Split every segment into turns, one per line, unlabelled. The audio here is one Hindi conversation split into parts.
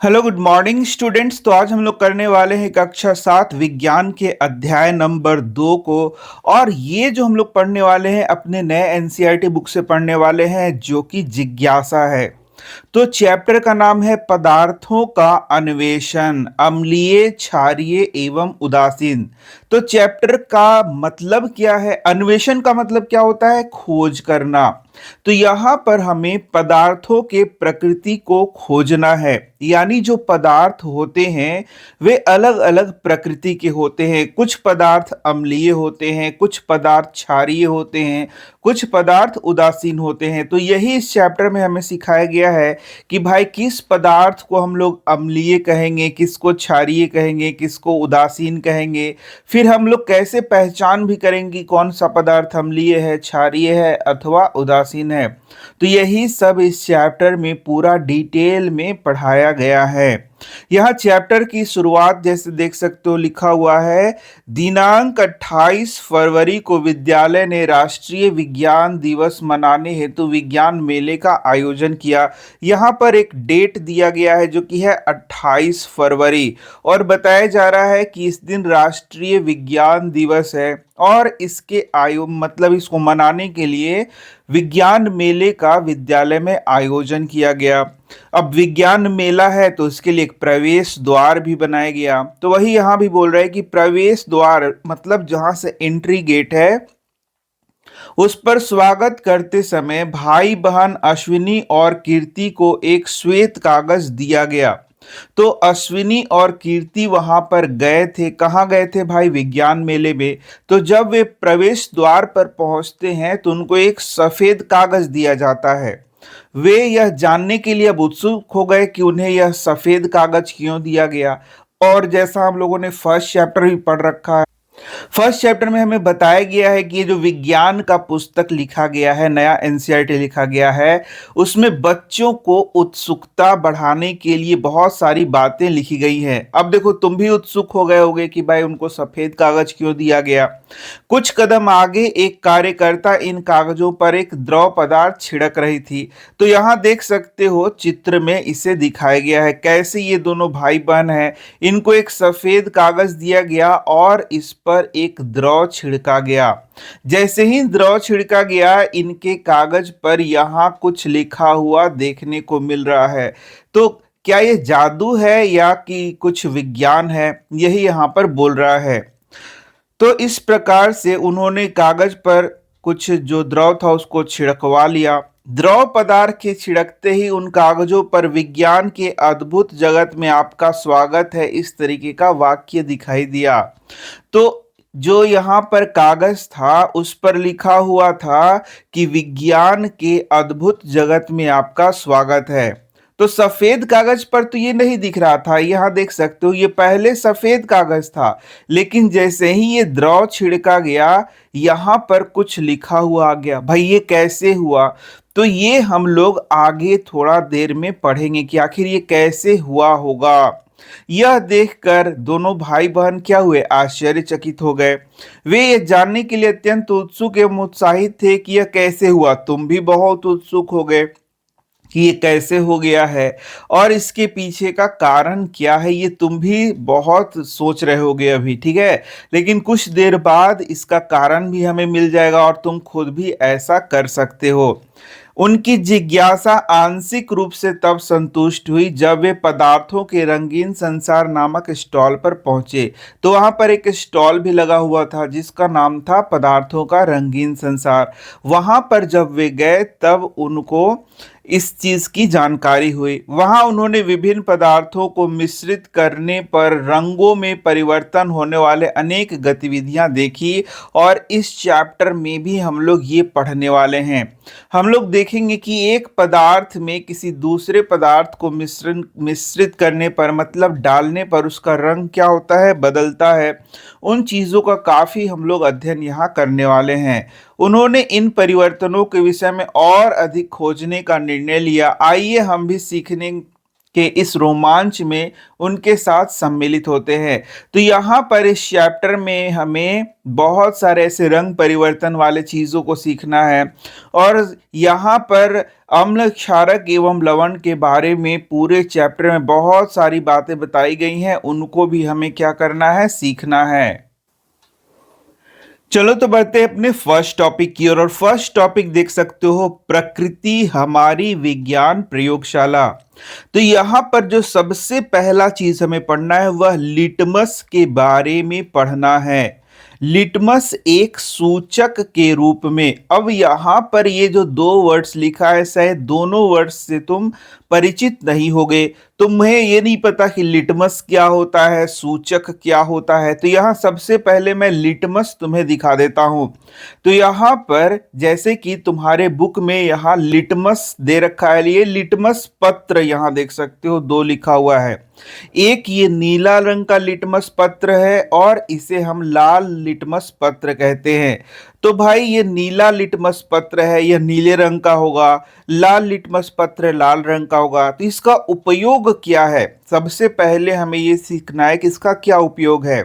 Hello good morning students. तो आज हम लोग करने वाले हैं कक्षा 7 विज्ञान के अध्याय नंबर 2 को। और ये जो हम लोग पढ़ने वाले हैं अपने नए एनसीईआरटी बुक से पढ़ने वाले हैं जो कि जिज्ञासा है। तो चैप्टर का नाम है पदार्थों का अन्वेषण, अम्लीय, क्षारीय एवं उदासीन। तो चैप्टर का मतलब क्या है? अन्वेषण का मतलब क्या होता है? खोज करना। तो यहां पर हमें पदार्थों के प्रकृति को खोजना है, यानी जो पदार्थ होते हैं वे अलग अलग प्रकृति के होते हैं। कुछ पदार्थ अम्लीय होते हैं, कुछ पदार्थ क्षारीय होते हैं, कुछ पदार्थ उदासीन होते हैं। तो यही इस चैप्टर में हमें सिखाया गया है कि भाई किस पदार्थ को हम लोग अम्लीय कहेंगे, किसको क्षारीय कहेंगे, किसको उदासीन कहेंगे। फिर हम लोग कैसे पहचान भी करेंगे कि कौन सा पदार्थ अम्लीय है, क्षारीय है अथवा उदासीन है। तो यही सब इस चैप्टर में पूरा डिटेल में पढ़ाया गया है। यह चैप्टर की शुरुआत जैसे देख सकते हो लिखा हुआ है, दिनांक 28 फरवरी को विद्यालय ने राष्ट्रीय विज्ञान दिवस मनाने हेतु विज्ञान मेले का आयोजन किया। यहाँ पर एक डेट दिया गया है जो कि है 28 फरवरी, और बताया जा रहा है कि इस दिन राष्ट्रीय विज्ञान दिवस है और इसके मतलब इसको मनाने के लिए विज्ञान मेले का विद्यालय में आयोजन किया गया। अब विज्ञान मेला है तो इसके लिए एक प्रवेश द्वार भी बनाया गया। तो वही यहाँ भी बोल रहा है कि प्रवेश द्वार मतलब जहां से एंट्री गेट है उस पर स्वागत करते समय भाई बहन अश्विनी और कीर्ति को एक श्वेत कागज दिया गया। तो अश्विनी और कीर्ति वहां पर गए थे। कहाँ गए थे भाई? विज्ञान मेले में। तो जब वे प्रवेश द्वार पर पहुंचते हैं तो उनको एक सफेद कागज दिया जाता है। वे यह जानने के लिए अब उत्सुक हो गए कि उन्हें यह सफेद कागज क्यों दिया गया। और जैसा हम लोगों ने फर्स्ट चैप्टर भी पढ़ रखा है, फर्स्ट चैप्टर में हमें बताया गया है कि ये जो विज्ञान का पुस्तक लिखा गया है, नया एनसीईआरटी लिखा गया है, उसमें बच्चों को उत्सुकता बढ़ाने के लिए बहुत सारी बातें लिखी गई हैं। अब देखो तुम भी उत्सुक हो गए होगे कि भाई उनको सफेद कागज क्यों दिया गया। कुछ कदम आगे एक कार्यकर्ता इन कागजों पर एक द्रव पदार्थ छिड़क रही थी। तो यहाँ देख सकते हो चित्र में इसे दिखाया गया है कैसे ये दोनों भाई बहन हैं, इनको एक सफेद कागज दिया गया और इस पर एक द्रव छिड़का गया। जैसे ही द्रव छिड़का गया इनके कागज पर यहाँ कुछ लिखा हुआ देखने को मिल रहा है। तो क्या ये जादू है या कि कुछ विज्ञान है, यही यहाँ पर बोल रहा है। तो इस प्रकार से उन्होंने कागज पर कुछ जो द्रव था उसको छिड़कवा लिया। द्रव पदार्थ के छिड़कते ही उन कागजों पर विज्ञान के अद्भुत जगत में आपका स्वागत है, इस तरीके का वाक्य दिखाई दिया। तो जो यहाँ पर कागज था उस पर लिखा हुआ था कि विज्ञान के अद्भुत जगत में आपका स्वागत है। तो सफेद कागज पर तो ये नहीं दिख रहा था, यहाँ देख सकते हो ये पहले सफेद कागज था, लेकिन जैसे ही ये द्रव छिड़का गया यहाँ पर कुछ लिखा हुआ आ गया। भाई ये कैसे हुआ? तो ये हम लोग आगे थोड़ा देर में पढ़ेंगे कि आखिर ये कैसे हुआ होगा। यह देखकर दोनों भाई बहन क्या हुए? आश्चर्यचकित हो गए। वे ये जानने के लिए अत्यंत उत्सुक एवं उत्साहित थे कि यह कैसे हुआ। तुम भी बहुत उत्सुक हो गए कि ये कैसे हो गया है और इसके पीछे का कारण क्या है, ये तुम भी बहुत सोच रहे होगे अभी, ठीक है। लेकिन कुछ देर बाद इसका कारण भी हमें मिल जाएगा और तुम खुद भी ऐसा कर सकते हो। उनकी जिज्ञासा आंशिक रूप से तब संतुष्ट हुई जब वे पदार्थों के रंगीन संसार नामक स्टॉल पर पहुंचे। तो वहां पर एक स्टॉल भी लगा हुआ था जिसका नाम था पदार्थों का रंगीन संसार। वहां पर जब वे गए तब उनको इस चीज की जानकारी हुई। वहां उन्होंने विभिन्न पदार्थों को मिश्रित करने पर रंगों में परिवर्तन होने वाले अनेक गतिविधियां देखी। और इस चैप्टर में भी हम लोग ये पढ़ने वाले हैं। हम लोग देखेंगे कि एक पदार्थ में किसी दूसरे पदार्थ को मिश्रित करने पर मतलब डालने पर उसका रंग क्या होता है? बदलता है। उन चीजों का काफी हम लोग अध्ययन यहाँ करने वाले हैं। उन्होंने इन परिवर्तनों के विषय में और अधिक खोजने का निर्णय लिया। आइए हम भी सीखने के इस रोमांच में उनके साथ सम्मिलित होते हैं। तो यहाँ पर इस चैप्टर में हमें बहुत सारे ऐसे रंग परिवर्तन वाले चीजों को सीखना है और यहाँ पर अम्ल, क्षारक एवं लवण के बारे में पूरे चैप्टर में बहुत सारी बातें बताई गई हैं, उनको भी हमें क्या करना है, सीखना है। चलो तो बढ़ते हैं अपने फर्स्ट टॉपिक की ओर। और फर्स्ट टॉपिक देख सकते हो, प्रकृति हमारी विज्ञान प्रयोगशाला। तो यहाँ पर जो सबसे पहला चीज हमें पढ़ना है वह लिटमस के बारे में पढ़ना है। लिटमस एक सूचक के रूप में। अब यहाँ पर ये जो दो वर्ड्स लिखा है, शायद दोनों वर्ड्स से तुम परिचित नहीं होगे, तुम्हें ये नहीं पता कि लिटमस क्या होता है, सूचक क्या होता है। तो यहाँ सबसे पहले मैं लिटमस तुम्हें दिखा देता हूं। तो यहाँ पर जैसे कि तुम्हारे बुक में यहाँ लिटमस दे रखा है, ये लिटमस पत्र यहाँ देख सकते हो, दो लिखा हुआ है। एक ये नीला रंग का लिटमस पत्र है और इसे हम लाल लिटमस पत्र कहते हैं। तो भाई ये नीला लिटमस पत्र है, यह नीले रंग का होगा, लाल लिटमस पत्र लाल रंग का होगा। तो इसका उपयोग क्या है, सबसे पहले हमें ये सीखना है कि इसका क्या उपयोग है।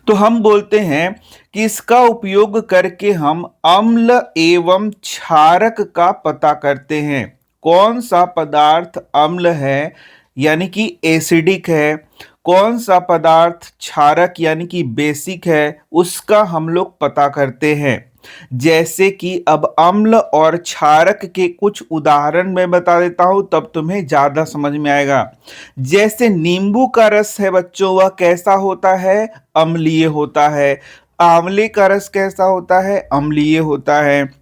तो हम बोलते हैं कि इसका उपयोग करके हम अम्ल एवं क्षारक का पता करते हैं। कौन सा पदार्थ अम्ल है यानी कि एसिडिक है, कौन सा पदार्थ क्षारक यानी कि बेसिक है, उसका हम लोग पता करते हैं। जैसे कि अब अम्ल और क्षारक के कुछ उदाहरण मैं बता देता हूं, तब तुम्हें ज्यादा समझ में आएगा। जैसे नींबू का रस है बच्चों, वह कैसा होता है, अम्लीय होता है। आंवले का रस कैसा होता है, अम्लीय होता है।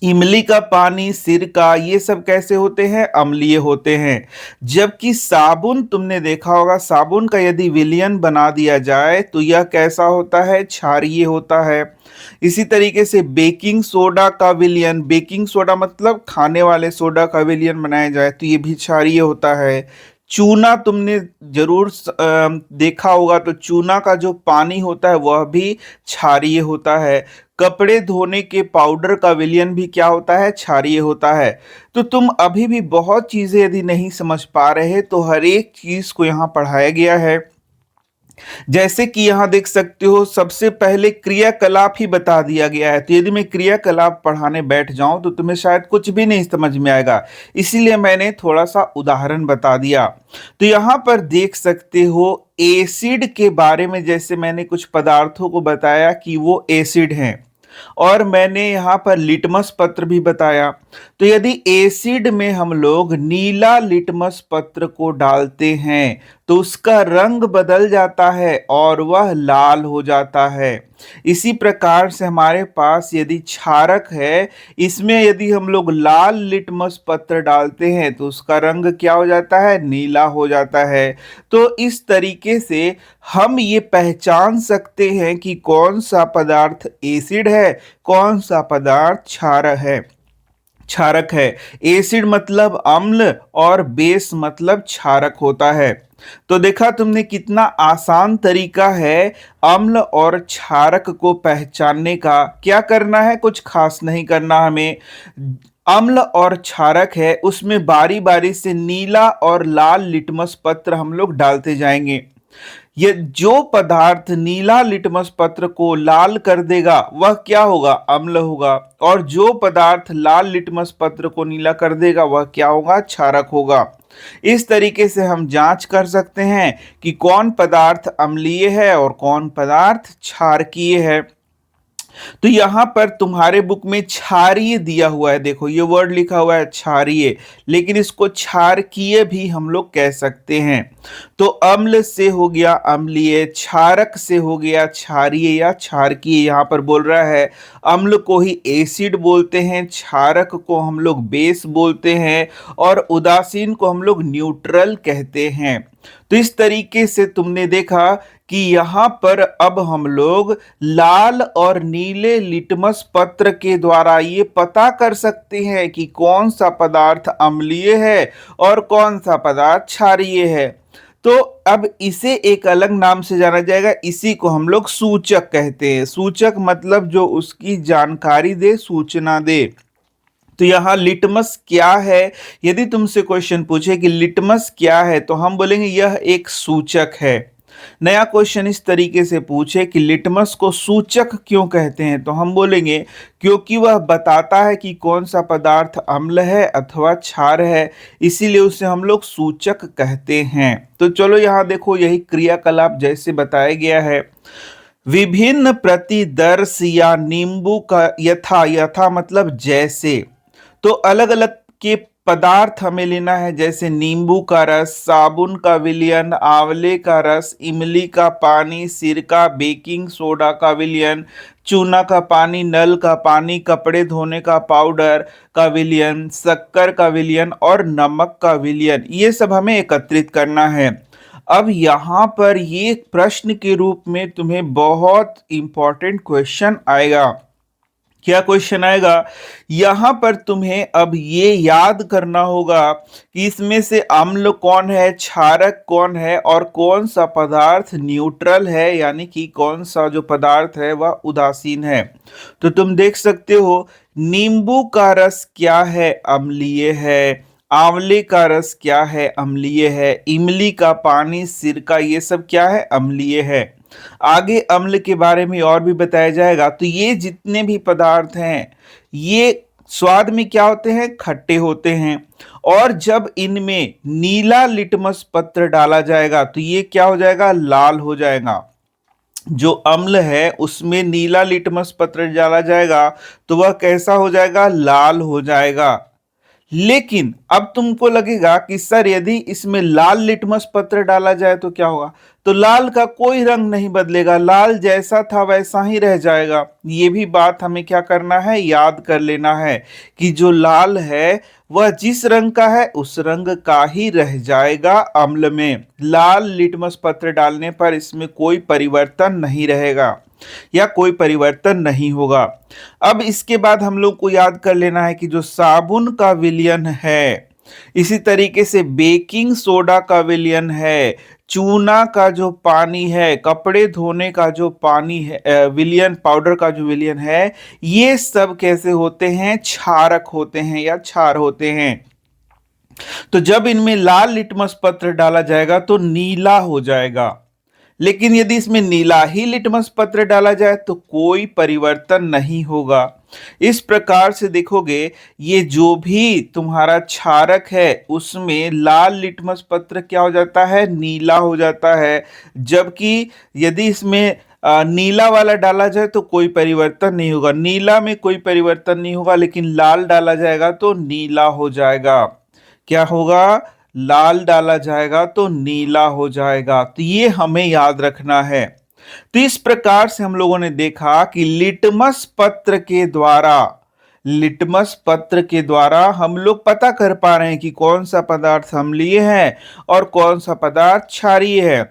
इमली का पानी, सिरका, ये सब कैसे होते हैं, अम्लीय होते हैं। जबकि साबुन तुमने देखा होगा, साबुन का यदि विलयन बना दिया जाए तो यह कैसा होता है, क्षारीय होता है। इसी तरीके से बेकिंग सोडा का विलयन, बेकिंग सोडा मतलब खाने वाले सोडा का विलयन बनाया जाए तो ये भी क्षारीय होता है। चूना तुमने जरूर देखा होगा, तो चूना का जो पानी होता है वह भी क्षारीय होता है। कपड़े धोने के पाउडर का विलयन भी क्या होता है, क्षारीय होता है। तो तुम अभी भी बहुत चीजें यदि नहीं समझ पा रहे तो हर एक चीज को यहाँ पढ़ाया गया है। जैसे कि यहाँ देख सकते हो, सबसे पहले क्रियाकलाप ही बता दिया गया है। तो यदि मैं क्रियाकलाप पढ़ाने बैठ जाऊं तो तुम्हें शायद कुछ भी नहीं समझ में आएगा, इसीलिए मैंने थोड़ा सा उदाहरण बता दिया। तो यहाँ पर देख सकते हो एसिड के बारे में, जैसे मैंने कुछ पदार्थों को बताया कि वो एसिड हैं, और मैंने यहाँ पर लिटमस पत्र भी बताया। तो यदि एसिड में हम लोग नीला लिटमस पत्र को डालते हैं तो उसका रंग बदल जाता है और वह लाल हो जाता है। इसी प्रकार से हमारे पास यदि क्षारक है, इसमें यदि हम लोग लाल लिटमस पत्र डालते हैं तो उसका रंग क्या हो जाता है, नीला हो जाता है। तो इस तरीके से हम ये पहचान सकते हैं कि कौन सा पदार्थ एसिड है, कौन सा पदार्थ क्षारक है। एसिड मतलब अम्ल और बेस मतलब क्षारक होता है। तो देखा तुमने कितना आसान तरीका है अम्ल और क्षारक को पहचानने का। क्या करना है, कुछ खास नहीं करना हमें। अम्ल और क्षारक है, उसमें बारी बारी से नीला और लाल लिटमस पत्र हम लोग डालते जाएंगे। ये जो पदार्थ नीला लिटमस पत्र को लाल कर देगा वह क्या होगा, अम्ल होगा, और जो पदार्थ लाल लिटमस पत्र को नीला कर देगा वह क्या होगा, क्षारक होगा। इस तरीके से हम जांच कर सकते हैं कि कौन पदार्थ अम्लीय है और कौन पदार्थ क्षारकीय है। तो यहां पर तुम्हारे बुक में क्षारीय दिया हुआ है, देखो ये वर्ड लिखा हुआ है क्षारीय, लेकिन इसको क्षारकीय भी हम लोग कह सकते हैं। तो अम्ल से हो गया अम्लीय, क्षारक से हो गया क्षारीय या क्षारकीय। यहां पर बोल रहा है अम्ल को ही एसिड बोलते हैं, क्षारक को हम लोग बेस बोलते हैं, और उदासीन को हम लोग न्यूट्रल कहते हैं। तो इस तरीके से तुमने देखा कि यहाँ पर अब हम लोग लाल और नीले लिटमस पत्र के द्वारा ये पता कर सकते हैं कि कौन सा पदार्थ अम्लीय है और कौन सा पदार्थ क्षारीय है। तो अब इसे एक अलग नाम से जाना जाएगा, इसी को हम लोग सूचक कहते हैं। सूचक मतलब जो उसकी जानकारी दे, सूचना दे। तो तो यहाँ लिटमस क्या है? यदि तुमसे क्वेश्चन पूछे कि लिटमस क्या है, तो हम बोलेंगे यह एक सूचक है। नया क्वेश्चन इस तरीके से पूछे कि लिटमस को सूचक क्यों कहते हैं, तो हम बोलेंगे क्योंकि वह बताता है कि कौन सा पदार्थ अम्ल है अथवा क्षार है, इसीलिए उसे हम लोग सूचक कहते हैं। तो चलो यहाँ देखो, यही क्रियाकलाप जैसे बताया गया है। विभिन्न प्रतिदर्श या नींबू का यथा, यथा मतलब जैसे, तो अलग अलग के पदार्थ हमें लेना है, जैसे नींबू का रस, साबुन का विलयन, आंवले का रस, इमली का पानी, सिरका, बेकिंग सोडा का विलयन, चूना का पानी, नल का पानी, कपड़े धोने का पाउडर का विलयन, शक्कर का विलयन और नमक का विलयन, ये सब हमें एकत्रित करना है। अब यहाँ पर ये प्रश्न के रूप में तुम्हें बहुत इंपॉर्टेंट क्वेश्चन आएगा। क्या क्वेश्चन आएगा? यहां पर तुम्हें अब ये याद करना होगा कि इसमें से अम्ल कौन है, क्षारक कौन है और कौन सा पदार्थ न्यूट्रल है, यानी कि कौन सा जो पदार्थ है वह उदासीन है। तो तुम देख सकते हो, नींबू का रस क्या है? अम्लीय है। आंवले का रस क्या है? अम्लीय है। इमली का पानी, सिरका, ये सब क्या है? अम्लीय है। आगे अम्ल के बारे में और भी बताया जाएगा। तो ये जितने भी पदार्थ हैं, ये स्वाद में क्या होते हैं? खट्टे होते हैं। और जब इनमें नीला लिटमस पत्र डाला जाएगा तो ये क्या हो जाएगा? लाल हो जाएगा। जो अम्ल है उसमें नीला लिटमस पत्र डाला जाएगा तो वह कैसा हो जाएगा? लाल हो जाएगा। लेकिन अब तुमको लगेगा कि सर यदि इसमें लाल लिटमस पत्र डाला जाए तो क्या होगा? तो लाल का कोई रंग नहीं बदलेगा, लाल जैसा था वैसा ही रह जाएगा। ये भी बात हमें क्या करना है? याद कर लेना है कि जो लाल है वह जिस रंग का है उस रंग का ही रह जाएगा अम्ल में। लाल लिटमस पत्र डालने पर इसमें कोई परिवर्तन नहीं रहेगा या कोई परिवर्तन नहीं होगा। अब इसके बाद हम लोग को याद कर लेना है कि जो साबुन का विलयन है, इसी तरीके से बेकिंग सोडा का विलयन है, चूना का जो पानी है, कपड़े धोने का जो पानी है, विलयन पाउडर का जो विलयन है, ये सब कैसे होते हैं? क्षारक होते हैं या क्षार होते हैं। तो जब इनमें लाल लिटमस पत्र डाला जाएगा तो नीला हो जाएगा। लेकिन यदि इसमें नीला ही लिटमस पत्र डाला जाए तो कोई परिवर्तन नहीं होगा। इस प्रकार से देखोगे, ये जो भी तुम्हारा क्षारक है उसमें लाल लिटमस पत्र क्या हो जाता है? नीला हो जाता है। जबकि यदि इसमें नीला वाला डाला जाए तो कोई परिवर्तन नहीं होगा। नीला में कोई परिवर्तन नहीं होगा, लेकिन लाल डाला जाएगा तो नीला हो जाएगा। क्या होगा? लाल डाला जाएगा तो नीला हो जाएगा। तो ये हमें याद रखना है। तो इस प्रकार से हम लोगों ने देखा कि लिटमस पत्र के द्वारा हम लोग पता कर पा रहे हैं कि कौन सा पदार्थ अम्लीय है और कौन सा पदार्थ क्षारीय है।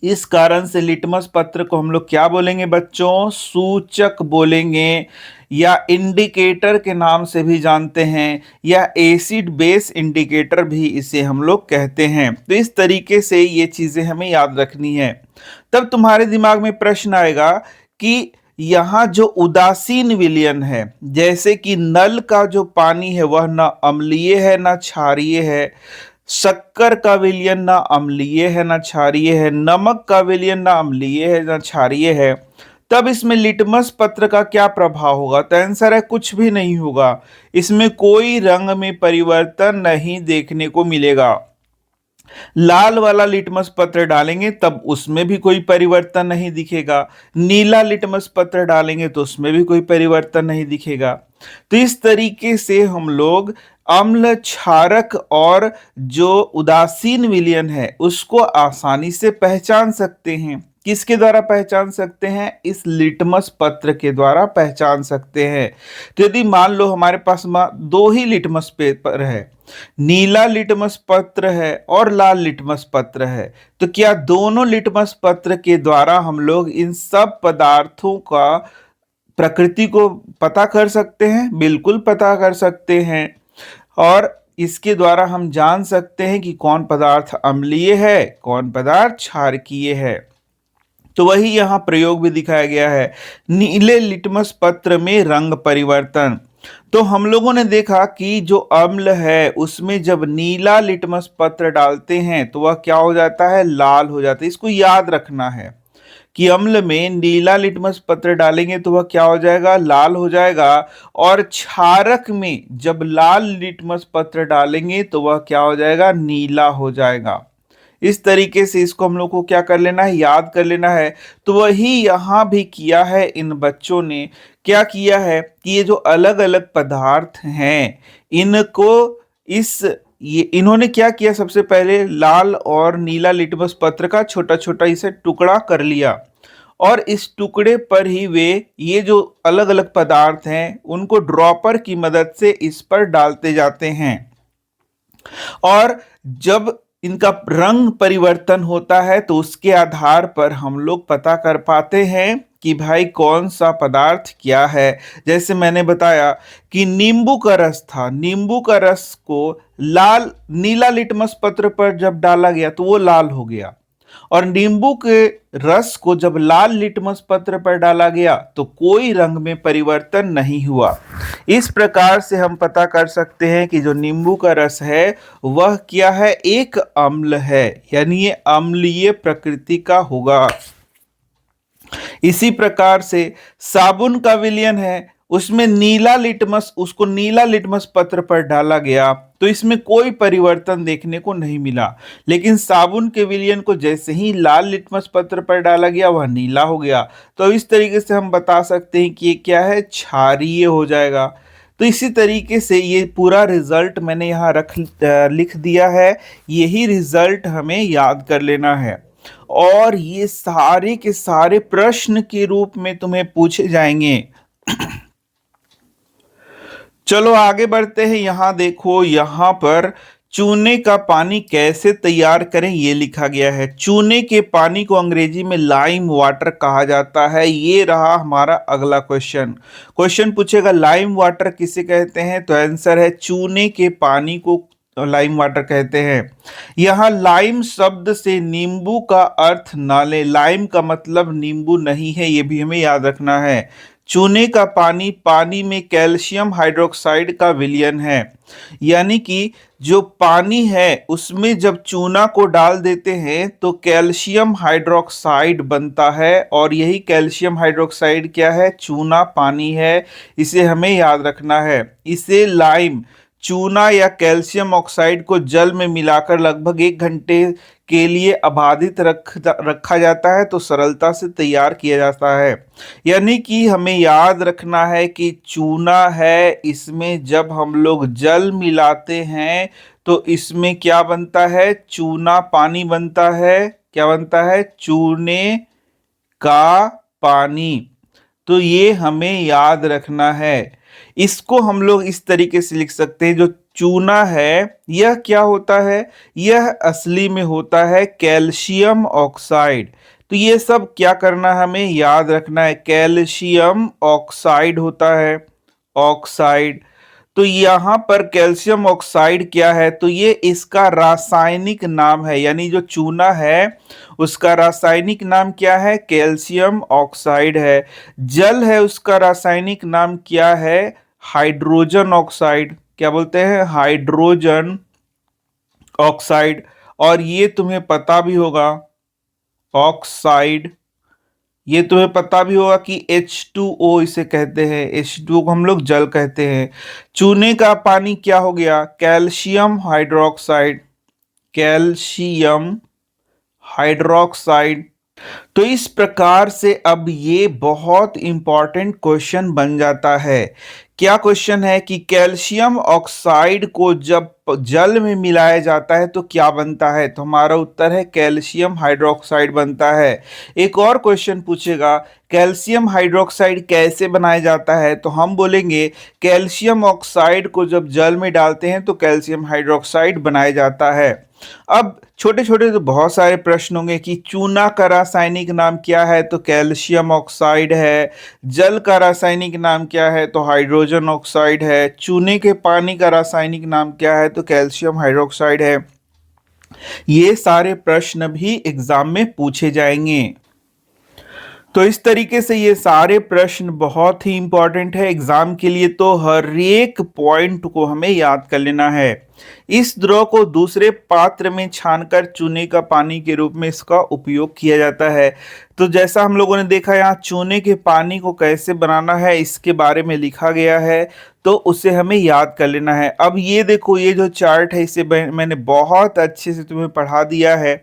इस कारण से लिटमस पत्र को हम लोग क्या बोलेंगे बच्चों? सूचक बोलेंगे, या इंडिकेटर के नाम से भी जानते हैं, या एसिड बेस इंडिकेटर भी इसे हम लोग कहते हैं। तो इस तरीके से ये चीजें हमें याद रखनी है। तब तुम्हारे दिमाग में प्रश्न आएगा कि यहाँ जो उदासीन विलयन है, जैसे कि नल का जो पानी है वह ना अम्लीय है ना क्षारीय है, शक्कर का विलयन ना अम्लीय है ना क्षारीय है, नमक का विलयन ना अम्लीय है ना क्षारीय है, तब इसमें लिटमस पत्र का क्या प्रभाव होगा? तो आंसर है कुछ भी नहीं होगा। इसमें कोई रंग में परिवर्तन नहीं देखने को मिलेगा। लाल वाला लिटमस पत्र डालेंगे तब उसमें भी कोई परिवर्तन नहीं दिखेगा, नीला लिटमस पत्र डालेंगे तो उसमें भी कोई परिवर्तन नहीं दिखेगा। तो इस तरीके से हम लोग अम्ल, क्षारक और जो उदासीन विलयन है उसको आसानी से पहचान सकते हैं। किसके द्वारा पहचान सकते हैं? इस लिटमस पत्र के द्वारा पहचान सकते हैं। तो यदि मान लो हमारे पास दो ही लिटमस पेपर है, नीला लिटमस पत्र है और लाल लिटमस पत्र है, तो क्या दोनों लिटमस पत्र के द्वारा हम लोग इन सब पदार्थों का प्रकृति को पता कर सकते हैं? बिल्कुल पता कर सकते हैं। और इसके द्वारा हम जान सकते हैं कि कौन पदार्थ अम्लीय है, कौन पदार्थ क्षारकीय है। तो वही यहाँ प्रयोग भी दिखाया गया है। नीले लिटमस पत्र में रंग परिवर्तन, तो हम लोगों ने देखा कि जो अम्ल है उसमें जब नीला लिटमस पत्र डालते हैं तो वह क्या हो जाता है, लाल हो जाता है। इसको याद रखना है कि अम्ल में नीला लिटमस पत्र डालेंगे तो वह क्या हो जाएगा, लाल हो जाएगा। और क्षारक में जब लाल लिटमस पत्र डालेंगे तो वह क्या हो जाएगा, नीला हो जाएगा। इस तरीके से इसको हम लोग को क्या कर लेना है, याद कर लेना है। तो वही यहाँ भी किया है इन बच्चों ने। क्या किया है कि ये जो अलग अलग पदार्थ हैं इनको इस ये इन्होंने क्या किया, सबसे पहले लाल और नीला लिटमस पत्र का छोटा छोटा इसे टुकड़ा कर लिया और इस टुकड़े पर ही वे ये जो अलग अलग पदार्थ हैं उनको ड्रॉपर की मदद से इस पर डालते जाते हैं। और जब इनका रंग परिवर्तन होता है तो उसके आधार पर हम लोग पता कर पाते हैं कि भाई कौन सा पदार्थ क्या है। जैसे मैंने बताया कि नींबू का रस था, नींबू का रस को लाल नीला लिटमस पत्र पर जब डाला गया तो वो लाल हो गया, और नींबू के रस को जब लाल लिटमस पत्र पर डाला गया तो कोई रंग में परिवर्तन नहीं हुआ। इस प्रकार से हम पता कर सकते हैं कि जो नींबू का रस है वह क्या है, एक अम्ल है, यानी ये अम्लीय प्रकृति का होगा। इसी प्रकार से साबुन का विलयन है, उसमें नीला लिटमस उसको नीला लिटमस पत्र पर डाला गया तो इसमें कोई परिवर्तन देखने को नहीं मिला। लेकिन साबुन के विलयन को जैसे ही लाल लिटमस पत्र पर डाला गया वह नीला हो गया। तो इस तरीके से हम बता सकते हैं कि ये क्या है, क्षारीय हो जाएगा। तो इसी तरीके से ये पूरा रिजल्ट मैंने यहाँ लिख दिया है। यही रिजल्ट हमें याद कर लेना है और ये सारे के सारे प्रश्न के रूप में तुम्हें पूछे जाएंगे। चलो आगे बढ़ते हैं। यहां देखो, यहां पर चूने का पानी कैसे तैयार करें ये लिखा गया है। चूने के पानी को अंग्रेजी में लाइम वाटर कहा जाता है। ये रहा हमारा अगला क्वेश्चन। क्वेश्चन पूछेगा लाइम वाटर किसे कहते हैं, तो आंसर है चूने के पानी को लाइम वाटर कहते हैं। यहाँ लाइम शब्द से नींबू का अर्थ ना ले, लाइम का मतलब नींबू नहीं है, ये भी हमें याद रखना है। चूने का पानी, पानी में कैल्शियम हाइड्रोक्साइड का विलयन है, यानी कि जो पानी है उसमें जब चूना को डाल देते हैं तो कैल्शियम हाइड्रोक्साइड बनता है, और यही कैल्शियम हाइड्रोक्साइड क्या है, चूना पानी है। इसे हमें याद रखना है। इसे लाइम, चूना या कैल्शियम ऑक्साइड को जल में मिलाकर लगभग 1 घंटे के लिए अबाधित रखा जाता है तो सरलता से तैयार किया जाता है। यानी कि हमें याद रखना है कि चूना है, इसमें जब हम लोग जल मिलाते हैं तो इसमें क्या बनता है, चूना पानी बनता है। क्या बनता है, चूने का पानी। तो ये हमें याद रखना है। इसको हम लोग इस तरीके से लिख सकते हैं, जो चूना है यह क्या होता है, यह असली में होता है कैल्शियम ऑक्साइड। तो ये सब क्या करना है, हमें याद रखना है, कैल्शियम ऑक्साइड होता है, ऑक्साइड। तो यहाँ पर कैल्शियम ऑक्साइड क्या है, तो ये इसका रासायनिक नाम है, यानी जो चूना है उसका रासायनिक नाम क्या है, कैल्शियम ऑक्साइड है। जल है, उसका रासायनिक नाम क्या है, हाइड्रोजन ऑक्साइड। क्या बोलते हैं, हाइड्रोजन ऑक्साइड। और ये तुम्हें पता भी होगा, ऑक्साइड, ये तुम्हें पता भी होगा कि H2O इसे कहते हैं, H2O को हम लोग जल कहते हैं। चूने का पानी क्या हो गया, कैल्शियम हाइड्रोक्साइड, कैल्शियम हाइड्रोक्साइड। तो इस प्रकार से अब ये बहुत इंपॉर्टेंट क्वेश्चन बन जाता है। क्या क्वेश्चन है कि कैल्शियम ऑक्साइड को जब जल में मिलाया जाता है तो क्या बनता है, तो हमारा उत्तर है कैल्शियम हाइड्रोक्साइड बनता है। एक और क्वेश्चन पूछेगा कैल्शियम हाइड्रोक्साइड कैसे बनाया जाता है, तो हम बोलेंगे कैल्शियम ऑक्साइड को जब जल में डालते हैं तो कैल्शियम हाइड्रोक्साइड बनाया जाता है। अब छोटे छोटे तो बहुत सारे प्रश्न होंगे कि चूना का रासायनिक नाम क्या है, तो कैल्शियम ऑक्साइड है। जल का रासायनिक नाम क्या है, तो हाइड्रोजन ऑक्साइड है। चूने के पानी का रासायनिक नाम क्या है, तो कैल्शियम हाइड्रोक्साइड है। ये सारे प्रश्न भी एग्जाम में पूछे जाएंगे। तो इस तरीके से ये सारे प्रश्न बहुत ही इंपॉर्टेंट है एग्जाम के लिए, तो हर एक पॉइंट को हमें याद कर लेना है। इस द्रव को दूसरे पात्र में छानकर चूने का पानी के रूप में इसका उपयोग किया जाता है। तो जैसा हम लोगों ने देखा, यहाँ चूने के पानी को कैसे बनाना है इसके बारे में लिखा गया है, तो उसे हमें याद कर लेना है। अब ये देखो, ये जो चार्ट है इसे मैंने बहुत अच्छे से तुम्हें पढ़ा दिया है।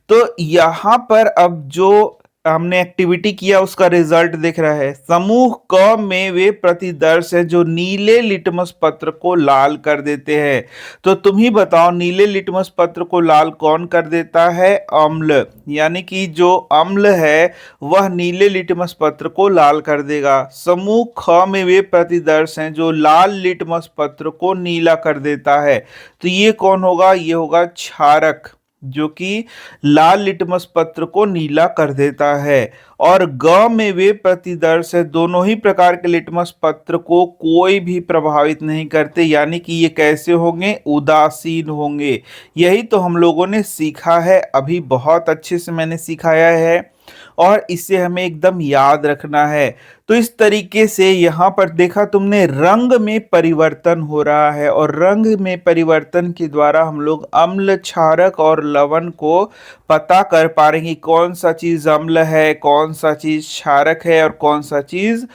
तो यहाँ पर अब जो हमने एक्टिविटी किया उसका रिजल्ट दिख रहा है। समूह क में वे प्रतिदर्श है जो नीले लिटमस पत्र को लाल कर देते हैं। तो तुम ही बताओ, नीले लिटमस पत्र को लाल कौन कर देता है? अम्ल। यानी कि जो अम्ल है वह नीले लिटमस पत्र को लाल कर देगा। समूह ख में वे प्रतिदर्श हैं जो लाल लिटमस पत्र को नीला कर देता है। तो ये कौन होगा? ये होगा क्षारक, जो कि लाल लिटमस पत्र को नीला कर देता है। और ग में वे प्रतिदर्श है, दोनों ही प्रकार के लिटमस पत्र को कोई भी प्रभावित नहीं करते, यानी कि ये कैसे होंगे? उदासीन होंगे। यही तो हम लोगों ने सीखा है, अभी बहुत अच्छे से मैंने सिखाया है और इसे हमें एकदम याद रखना है। तो इस तरीके से यहाँ पर देखा तुमने, रंग में परिवर्तन हो रहा है और रंग में परिवर्तन के द्वारा हम लोग अम्ल, क्षारक और लवण को पता कर पा रहे हैं कि कौन सा चीज अम्ल है, कौन सा चीज क्षारक है और कौन सा चीज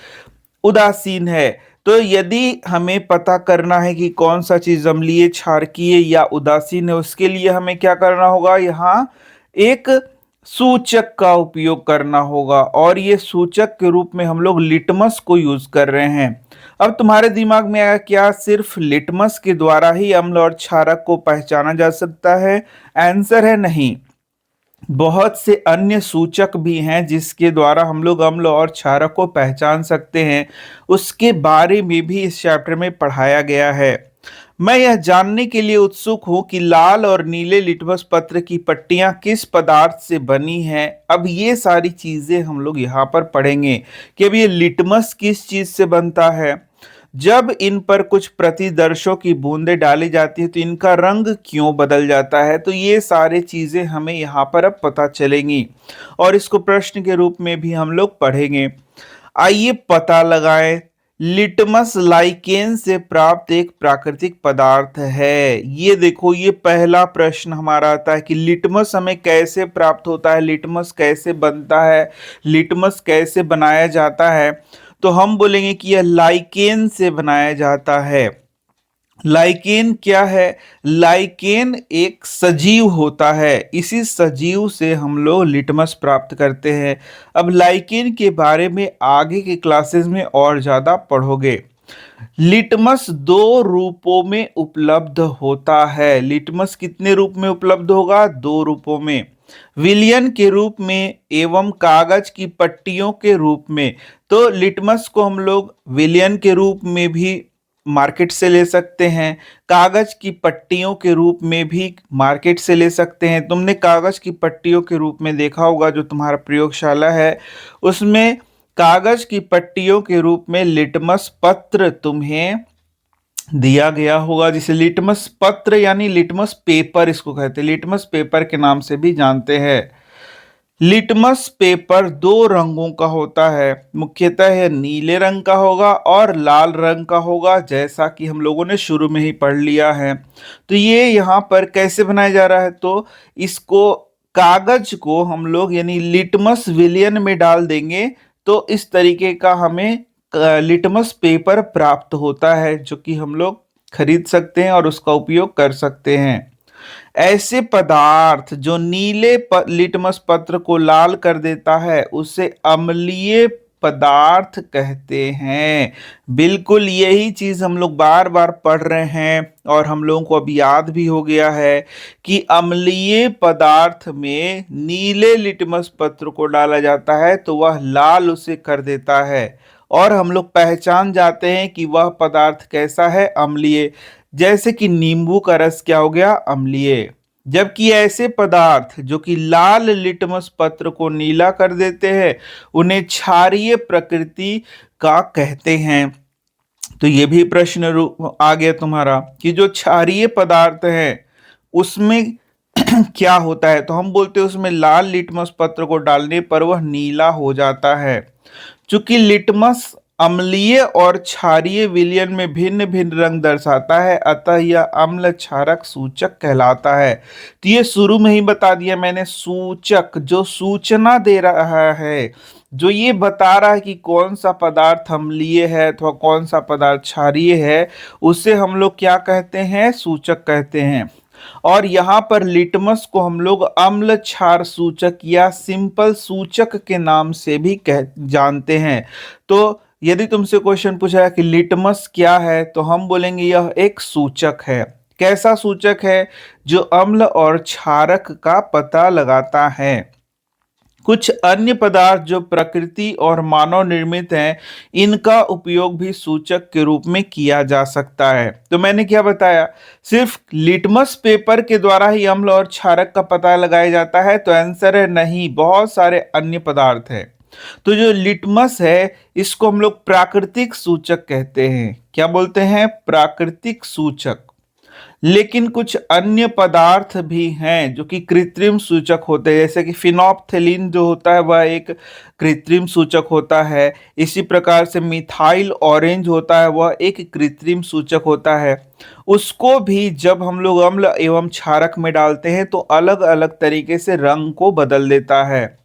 उदासीन है। तो यदि हमें पता करना है कि कौन सा चीज अम्लीय, क्षारकीय या उदासीन है, उसके लिए हमें क्या करना होगा? यहाँ एक सूचक का उपयोग करना होगा और ये सूचक के रूप में हम लोग लिटमस को यूज कर रहे हैं। अब तुम्हारे दिमाग में आया, क्या सिर्फ लिटमस के द्वारा ही अम्ल और क्षारक को पहचाना जा सकता है? आंसर है नहीं। बहुत से अन्य सूचक भी हैं जिसके द्वारा हम लोग अम्ल और क्षारक को पहचान सकते हैं, उसके बारे में भी इस चैप्टर में पढ़ाया गया है। मैं यह जानने के लिए उत्सुक हूं कि लाल और नीले लिटमस पत्र की पट्टियां किस पदार्थ से बनी हैं। अब ये सारी चीजें हम लोग यहाँ पर पढ़ेंगे कि अब ये लिटमस किस चीज से बनता है। जब इन पर कुछ प्रतिदर्शों की बूंदें डाली जाती है तो इनका रंग क्यों बदल जाता है। तो ये सारी चीजें हमें यहाँ पर अब पता चलेंगी और इसको प्रश्न के रूप में भी हम लोग पढ़ेंगे। आइए पता लगाएं। लिटमस लाइकेन से प्राप्त एक प्राकृतिक पदार्थ है। ये देखो, ये पहला प्रश्न हमारा आता है कि लिटमस हमें कैसे प्राप्त होता है, लिटमस कैसे बनता है, लिटमस कैसे बनाया जाता है। तो हम बोलेंगे कि यह लाइकेन से बनाया जाता है। लाइकेन क्या है? लाइकेन एक सजीव होता है, इसी सजीव से हम लोग लिटमस प्राप्त करते हैं। अब लाइकेन के बारे में आगे के क्लासेस में और ज्यादा पढ़ोगे। लिटमस दो रूपों में उपलब्ध होता है। लिटमस कितने रूप में उपलब्ध होगा? दो रूपों में, विलयन के रूप में एवं कागज की पट्टियों के रूप में। तो लिटमस को हम लोग विलयन के रूप में भी मार्केट से ले सकते हैं, कागज की पट्टियों के रूप में भी मार्केट से ले सकते हैं। तुमने कागज की पट्टियों के रूप में देखा होगा, जो तुम्हारा प्रयोगशाला है उसमें कागज की पट्टियों के रूप में लिटमस पत्र तुम्हें दिया गया होगा, जिसे लिटमस पत्र यानी लिटमस पेपर इसको कहते हैं, लिटमस पेपर के नाम से भी जानते हैं। लिटमस पेपर दो रंगों का होता है, मुख्यतः यह नीले रंग का होगा और लाल रंग का होगा, जैसा कि हम लोगों ने शुरू में ही पढ़ लिया है। तो ये यहाँ पर कैसे बनाया जा रहा है? तो इसको, कागज को हम लोग यानी लिटमस विलयन में डाल देंगे तो इस तरीके का हमें लिटमस पेपर प्राप्त होता है, जो कि हम लोग खरीद सकते हैं और उसका उपयोग कर सकते हैं। ऐसे पदार्थ जो नीले लिटमस पत्र को लाल कर देता है उसे अम्लीय पदार्थ कहते हैं। बिल्कुल यही चीज हम लोग बार बार पढ़ रहे हैं और हम लोगों को अब याद भी हो गया है कि अम्लीय पदार्थ में नीले लिटमस पत्र को डाला जाता है तो वह लाल उसे कर देता है और हम लोग पहचान जाते हैं कि वह पदार्थ कैसा है? अम्लीय। जैसे कि नींबू का रस क्या हो गया? अम्लीय। जबकि ऐसे पदार्थ जो कि लाल लिटमस पत्र को नीला कर देते हैं उन्हें क्षारीय प्रकृति का कहते हैं। तो ये भी प्रश्न आ गया तुम्हारा कि जो क्षारीय पदार्थ है उसमें क्या होता है, तो हम बोलते हैं उसमें लाल लिटमस पत्र को डालने पर वह नीला हो जाता है। चूंकि लिटमस अम्लीय और क्षारीय विलयन में भिन्न भिन्न रंग दर्शाता है, अतः यह अम्ल क्षारक सूचक कहलाता है। तो ये शुरू में ही बता दिया मैंने, सूचक जो सूचना दे रहा है, जो ये बता रहा है कि कौन सा पदार्थ अम्लीय है अथवा कौन सा पदार्थ क्षारीय है, उसे हम लोग क्या कहते हैं, सूचक कहते हैं। और यहाँ पर लिटमस को हम लोग अम्ल क्षार सूचक या सिंपल सूचक के नाम से भी कह जानते हैं। तो यदि तुमसे क्वेश्चन पूछा है कि लिटमस क्या है, तो हम बोलेंगे यह एक सूचक है। कैसा सूचक है, जो अम्ल और क्षारक का पता लगाता है। कुछ अन्य पदार्थ जो प्रकृति और मानव निर्मित हैं, इनका उपयोग भी सूचक के रूप में किया जा सकता है। तो मैंने क्या बताया, सिर्फ लिटमस पेपर के द्वारा ही अम्ल और क्षारक का पता लगाया जाता है, तो आंसर है नहीं, बहुत सारे अन्य पदार्थ हैं। तो जो लिटमस है, इसको हम लोग प्राकृतिक सूचक कहते हैं। क्या बोलते हैं, प्राकृतिक सूचक। लेकिन कुछ अन्य पदार्थ भी हैं जो कि कृत्रिम सूचक होते हैं, जैसे कि फिनोप्थेलिन जो होता है वह एक कृत्रिम सूचक होता है। इसी प्रकार से मिथाइल ऑरेंज होता है, वह एक कृत्रिम सूचक होता है। उसको भी जब हम लोग अम्ल एवं क्षारक में डालते हैं तो अलग अलग तरीके से रंग को बदल देता है।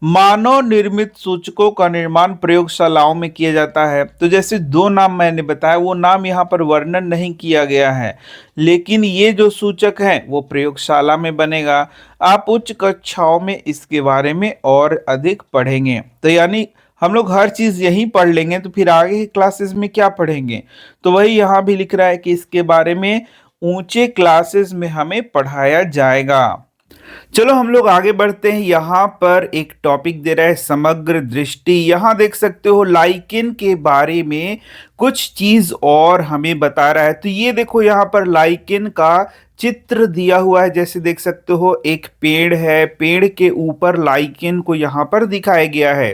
मानव निर्मित सूचकों का निर्माण प्रयोगशालाओं में किया जाता है। तो जैसे दो नाम मैंने बताया, वो नाम यहाँ पर वर्णन नहीं किया गया है, लेकिन ये जो सूचक है वो प्रयोगशाला में बनेगा। आप उच्च कक्षाओं में इसके बारे में और अधिक पढ़ेंगे। तो यानी हम लोग हर चीज यहीं पढ़ लेंगे, तो फिर आगे की क्लासेस में क्या पढ़ेंगे। तो वही यहाँ भी लिख रहा है कि इसके बारे में ऊंचे क्लासेस में हमें पढ़ाया जाएगा। चलो हम लोग आगे बढ़ते हैं। यहाँ पर एक टॉपिक दे रहा है समग्र दृष्टि। यहाँ देख सकते हो लाइकेन के बारे में कुछ चीज और हमें बता रहा है। तो ये देखो यहाँ पर लाइकेन का चित्र दिया हुआ है। जैसे देख सकते हो एक पेड़ है, पेड़ के ऊपर लाइकेन को यहाँ पर दिखाया गया है।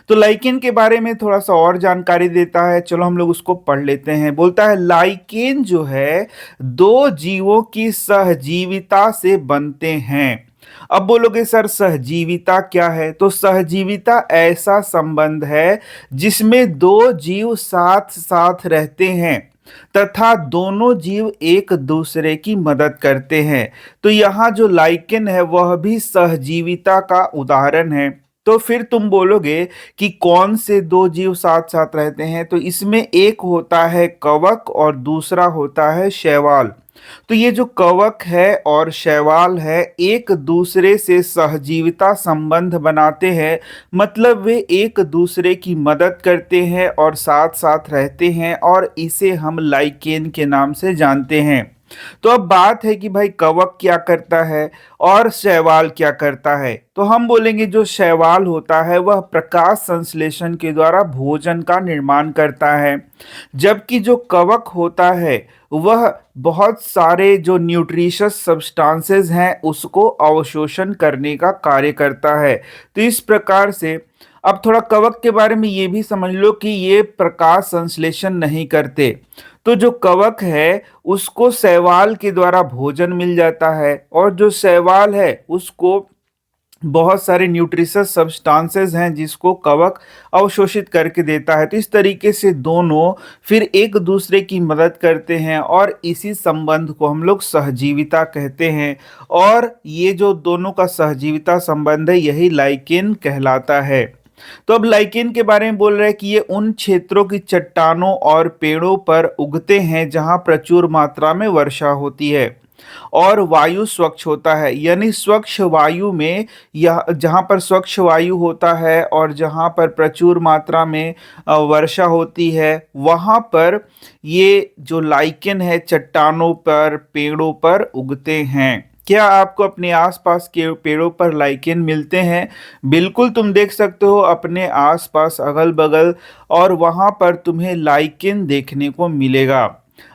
तो लाइकेन के बारे में थोड़ा सा और जानकारी देता है, चलो हम लोग उसको पढ़ लेते हैं। बोलता है लाइकेन जो है दो जीवों की सहजीविता से बनते हैं। अब बोलोगे सर सहजीविता क्या है, तो सहजीविता ऐसा संबंध है जिसमें दो जीव साथ साथ रहते हैं तथा दोनों जीव एक दूसरे की मदद करते हैं। तो यहाँ जो लाइकेन है वह भी सहजीविता का उदाहरण है। तो फिर तुम बोलोगे कि कौन से दो जीव साथ साथ रहते हैं, तो इसमें एक होता है कवक और दूसरा होता है शैवाल। तो ये जो कवक है और शैवाल है, एक दूसरे से सहजीविता संबंध बनाते हैं, मतलब वे एक दूसरे की मदद करते हैं और साथ साथ रहते हैं, और इसे हम लाइकेन के नाम से जानते हैं। तो अब बात है कि भाई कवक क्या करता है और शैवाल क्या करता है। तो हम बोलेंगे जो शैवाल होता है वह प्रकाश संश्लेषण के द्वारा भोजन का निर्माण करता है, जबकि जो कवक होता है वह बहुत सारे जो न्यूट्रिशियस सब्सटेंसेस हैं उसको अवशोषण करने का कार्य करता है। तो इस प्रकार से अब थोड़ा कवक के बारे में ये भी समझ लो कि ये प्रकाश संश्लेषण नहीं करते। तो जो कवक है उसको शैवाल के द्वारा भोजन मिल जाता है, और जो शैवाल है उसको बहुत सारे न्यूट्रिशस सब्सटेंसेस हैं जिसको कवक अवशोषित करके देता है। तो इस तरीके से दोनों फिर एक दूसरे की मदद करते हैं, और इसी संबंध को हम लोग सहजीविता कहते हैं। और ये जो दोनों का सहजीविता संबंध है यही लाइकेन कहलाता है। तो अब लाइकेन के बारे में बोल रहे हैं कि ये उन क्षेत्रों की चट्टानों और पेड़ों पर उगते हैं जहां प्रचुर मात्रा में वर्षा होती है और वायु स्वच्छ होता है। यानी स्वच्छ वायु में, यह जहाँ पर स्वच्छ वायु होता है और जहाँ पर प्रचुर मात्रा में वर्षा होती है, वहाँ पर ये जो लाइकेन है चट्टानों पर पेड़ों पर उगते हैं। क्या आपको अपने आसपास के पेड़ों पर लाइकेन मिलते हैं? बिल्कुल, तुम देख सकते हो अपने आसपास अगल बगल, और वहाँ पर तुम्हें लाइकेन देखने को मिलेगा।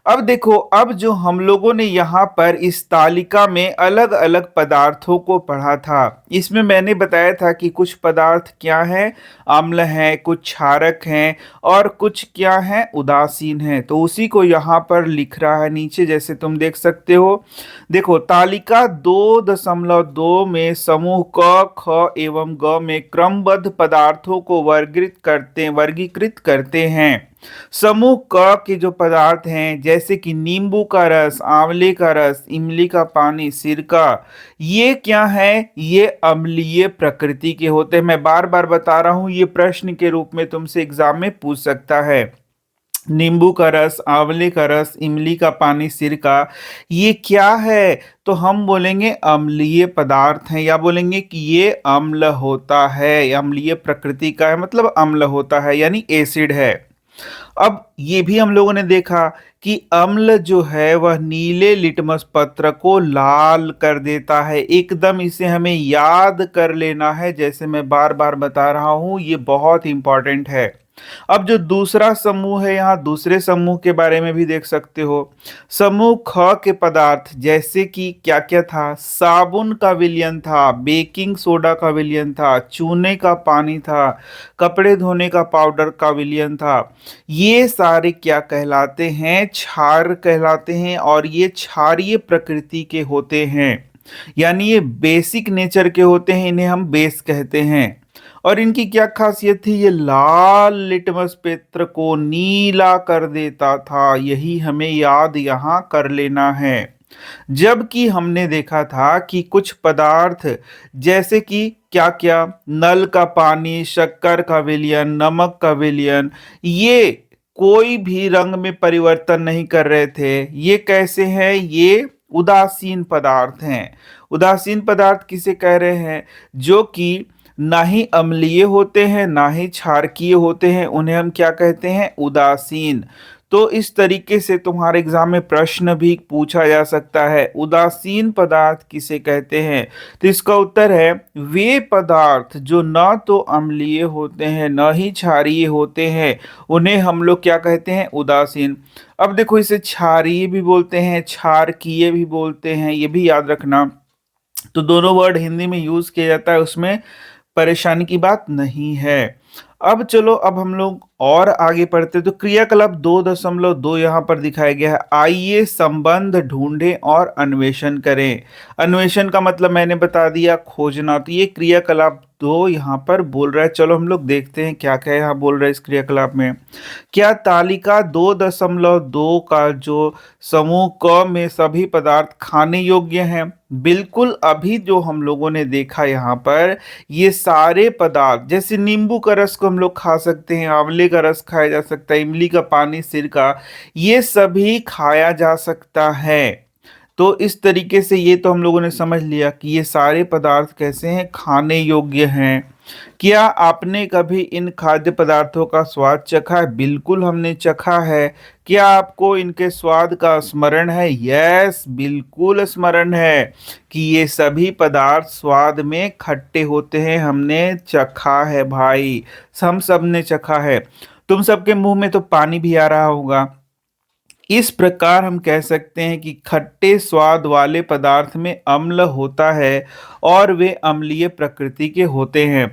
अब देखो, अब जो हम लोगों ने यहाँ पर इस तालिका में अलग अलग पदार्थों को पढ़ा था, इसमें मैंने बताया था कि कुछ पदार्थ क्या हैं, अम्ल हैं, कुछ क्षारक हैं और कुछ क्या हैं, उदासीन हैं। तो उसी को यहाँ पर लिख रहा है नीचे, जैसे तुम देख सकते हो। देखो, तालिका 2.2 में समूह क, ख एवं ग में क्रमबद्ध पदार्थों को वर्गीकृत करते हैं। समूह क के जो पदार्थ हैं, जैसे कि नींबू का रस, आंवले का रस, इमली का पानी, सिरका, ये क्या है, ये अम्लीय प्रकृति के होते हैं। मैं बार बार बता रहा हूं, ये प्रश्न के रूप में तुमसे एग्जाम में पूछ सकता है। नींबू का रस, आंवले का रस, इमली का पानी, सिरका, ये क्या है, तो हम बोलेंगे अम्लीय पदार्थ हैं, या बोलेंगे कि ये अम्ल होता है, अम्लीय प्रकृति का है, मतलब अम्ल होता है, यानी एसिड है। अब ये भी हम लोगों ने देखा कि अम्ल जो है वह नीले लिटमस पत्र को लाल कर देता है। एकदम इसे हमें याद कर लेना है, जैसे मैं बार बार बता रहा हूं, ये बहुत इंपॉर्टेंट है। अब जो दूसरा समूह है, यहाँ दूसरे समूह के बारे में भी देख सकते हो। समूह ख के पदार्थ, जैसे कि क्या क्या था, साबुन का विलयन था, बेकिंग सोडा का विलयन था, चूने का पानी था, कपड़े धोने का पाउडर का विलयन था। ये सारे क्या कहलाते हैं, क्षार कहलाते हैं, और ये क्षारीय प्रकृति के होते हैं, यानी ये बेसिक नेचर के होते हैं, इन्हें हम बेस कहते हैं। और इनकी क्या खासियत थी, ये लाल लिटमस पत्र को नीला कर देता था, यही हमें याद यहाँ कर लेना है। जबकि हमने देखा था कि कुछ पदार्थ, जैसे कि क्या क्या, नल का पानी, शक्कर का विलयन, नमक का विलयन, ये कोई भी रंग में परिवर्तन नहीं कर रहे थे। ये कैसे हैं, ये उदासीन पदार्थ हैं। उदासीन पदार्थ किसे कह रहे हैं, जो कि ना ही अम्लीय होते हैं ना ही क्षारकीय होते हैं, उन्हें हम क्या कहते हैं, उदासीन। तो इस तरीके से तुम्हारे एग्जाम में प्रश्न भी पूछा जा सकता है, उदासीन पदार्थ किसे कहते हैं। तो इसका उत्तर है, वे पदार्थ जो न तो अम्लीय होते हैं न ही क्षारीय होते हैं, उन्हें हम लोग क्या कहते हैं, उदासीन। अब देखो, इसे क्षारीय भी बोलते हैं, क्षारकीय भी बोलते हैं, ये भी याद रखना। तो दोनों वर्ड हिंदी में यूज किया जाता है, उसमें परेशानी की बात नहीं है। अब चलो, अब हम लोग और आगे पढ़ते, तो क्रियाकलाप 2.2 यहाँ पर दिखाया गया है। आइए संबंध ढूंढें और अन्वेषण करें। अन्वेषण का मतलब मैंने बता दिया, खोजना। तो ये क्रियाकलाप 2 यहाँ पर बोल रहा है। चलो हम लोग देखते हैं क्या क्या यहाँ बोल रहा है इस क्रियाकलाप में। क्या तालिका 2.2 का जो समूह क में सभी पदार्थ खाने योग्य हैं? बिल्कुल। अभी जो हम लोगों ने देखा यहाँ पर, ये सारे पदार्थ, जैसे नींबू का रस को हम लोग खा सकते हैं, आंवले का रस खाया जा सकता है, इमली का पानी, सिरका, ये सभी खाया जा सकता है। तो इस तरीके से ये तो हम लोगों ने समझ लिया कि ये सारे पदार्थ कैसे हैं, खाने योग्य हैं। क्या आपने कभी इन खाद्य पदार्थों का स्वाद चखा है? बिल्कुल हमने चखा है। क्या आपको इनके स्वाद का स्मरण है? यस, बिल्कुल स्मरण है कि ये सभी पदार्थ स्वाद में खट्टे होते हैं, हमने चखा है भाई, हम सब ने चखा है। तुम सबके मुंह में तो पानी भी आ रहा होगा। इस प्रकार हम कह सकते हैं कि खट्टे स्वाद वाले पदार्थ में अम्ल होता है और वे अम्लीय प्रकृति के होते हैं।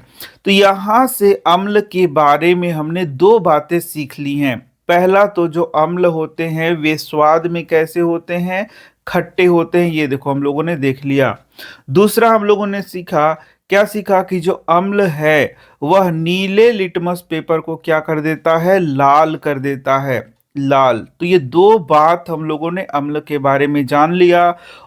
तो यहाँ से अम्ल के बारे में हमने दो बातें सीख ली हैं। पहला, तो जो अम्ल होते हैं वे स्वाद में कैसे होते हैं, खट्टे होते हैं, ये देखो हम लोगों ने देख लिया। दूसरा हम लोगों ने सीखा, क्या सीखा, कि जो अम्ल है वह नीले लिटमस पेपर को क्या कर देता है, लाल कर देता है, लाल। तो ये दो बात हम लोगों ने अम्ल के बारे में जान लिया